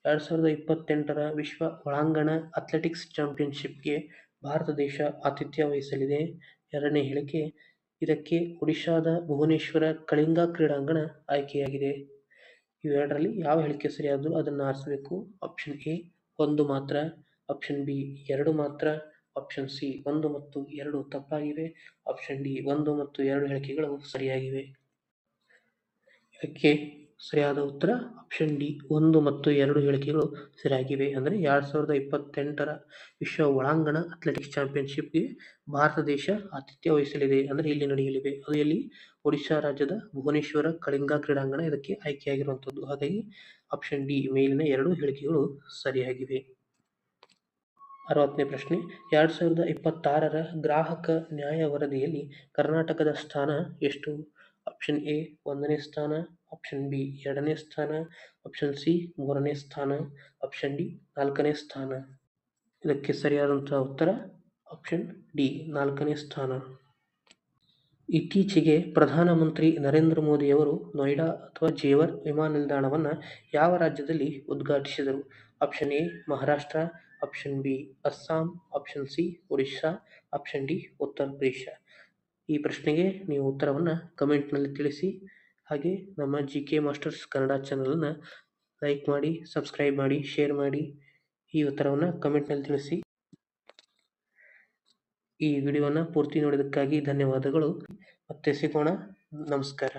2028ರ ವಿಶ್ವ ಒಳಾಂಗಣ ಅಥ್ಲೆಟಿಕ್ಸ್ ಚಾಂಪಿಯನ್ಶಿಪ್ಗೆ ಭಾರತ ದೇಶ ಆತಿಥ್ಯ ವಹಿಸಲಿದೆ. 2ನೇ ಹೇಳಿಕೆ, ಇದಕ್ಕೆ ಒಡಿಶಾದ ಭುವನೇಶ್ವರ ಕಳಿಂಗ ಕ್ರೀಡಾಂಗಣ ಆಯ್ಕೆಯಾಗಿದೆ. ಇವೆರಡರಲ್ಲಿ ಯಾವ ಹೇಳಿಕೆ ಸರಿಯಾದೋ ಅದನ್ನು ಆರಿಸಬೇಕು. ಆಪ್ಷನ್ ಎ 1 ಮಾತ್ರ, ಆಪ್ಷನ್ ಬಿ 2 ಮಾತ್ರ, ಆಪ್ಷನ್ ಸಿ 1 ಮತ್ತು 2 ತಪ್ಪಾಗಿವೆ, ಆಪ್ಷನ್ ಡಿ 1 ಮತ್ತು 2 ಹೇಳಿಕೆಗಳು ಸರಿಯಾಗಿವೆ. ಇದಕ್ಕೆ ಸರಿಯಾದ ಉತ್ತರ ಆಪ್ಷನ್ ಡಿ 1 ಮತ್ತು 2 ಹೇಳಿಕೆಗಳು ಸರಿಯಾಗಿವೆ. ಅಂದರೆ 2028ರ ವಿಶ್ವ ಒಳಾಂಗಣ ಅಥ್ಲೆಟಿಕ್ಸ್ ಚಾಂಪಿಯನ್ಶಿಪ್ಗೆ ಭಾರತ ದೇಶ ಆತಿಥ್ಯ ವಹಿಸಲಿದೆ. ಅಂದರೆ ಇಲ್ಲಿ ನಡೆಯಲಿವೆ. ಅದು ಎಲ್ಲಿ? ಒಡಿಶಾ ರಾಜ್ಯದ ಭುವನೇಶ್ವರ ಕಳಿಂಗ ಕ್ರೀಡಾಂಗಣ ಇದಕ್ಕೆ ಆಯ್ಕೆಯಾಗಿರುವಂಥದ್ದು. ಹಾಗಾಗಿ ಆಪ್ಷನ್ ಡಿ ಮೇಲಿನ 2 ಹೇಳಿಕೆಗಳು ಸರಿಯಾಗಿವೆ. 60ನೇ ಪ್ರಶ್ನೆ, 2026ರ ಗ್ರಾಹಕ ನ್ಯಾಯ ವರದಿಯಲ್ಲಿ ಕರ್ನಾಟಕದ ಸ್ಥಾನ ಎಷ್ಟು? ಆಪ್ಷನ್ ಎ 1ನೇ ಸ್ಥಾನ, ಆಪ್ಷನ್ ಬಿ 2ನೇ ಸ್ಥಾನ, ಆಪ್ಷನ್ ಸಿ 3ನೇ ಸ್ಥಾನ, ಆಪ್ಷನ್ ಡಿ 4ನೇ ಸ್ಥಾನ. ಇದಕ್ಕೆ ಸರಿಯಾದಂಥ ಉತ್ತರ ಆಪ್ಷನ್ ಡಿ 4ನೇ ಸ್ಥಾನ. ಇತ್ತೀಚೆಗೆ ಪ್ರಧಾನಮಂತ್ರಿ ನರೇಂದ್ರ ಮೋದಿಯವರು ನೋಯ್ಡಾ ಅಥವಾ ಜೇವರ್ ವಿಮಾನ ನಿಲ್ದಾಣವನ್ನು ಯಾವ ರಾಜ್ಯದಲ್ಲಿ ಉದ್ಘಾಟಿಸಿದರು? Option A Maharashtra, option B Assam, option C Odisha, option D Uttar Pradesh. ಈ ಪ್ರಶ್ನೆಗೆ ನೀವು ಉತ್ತರವನ್ನು ಕಮೆಂಟ್ನಲ್ಲಿ ತಿಳಿಸಿ. ಹಾಗೆ ನಮ್ಮ GK ಮಾಸ್ಟರ್ಸ್ ಕನ್ನಡ ಚಾನಲನ್ನು ಲೈಕ್ ಮಾಡಿ, ಸಬ್ಸ್ಕ್ರೈಬ್ ಮಾಡಿ, ಶೇರ್ ಮಾಡಿ. ಈ ಉತ್ತರವನ್ನು ಕಮೆಂಟ್ನಲ್ಲಿ ತಿಳಿಸಿ. ಈ ವಿಡಿಯೋನ ಪೂರ್ತಿ ನೋಡಿದ್ದಕ್ಕಾಗಿ ಧನ್ಯವಾದಗಳು. ಮತ್ತೆ ಸಿಗೋಣ. ನಮಸ್ಕಾರ.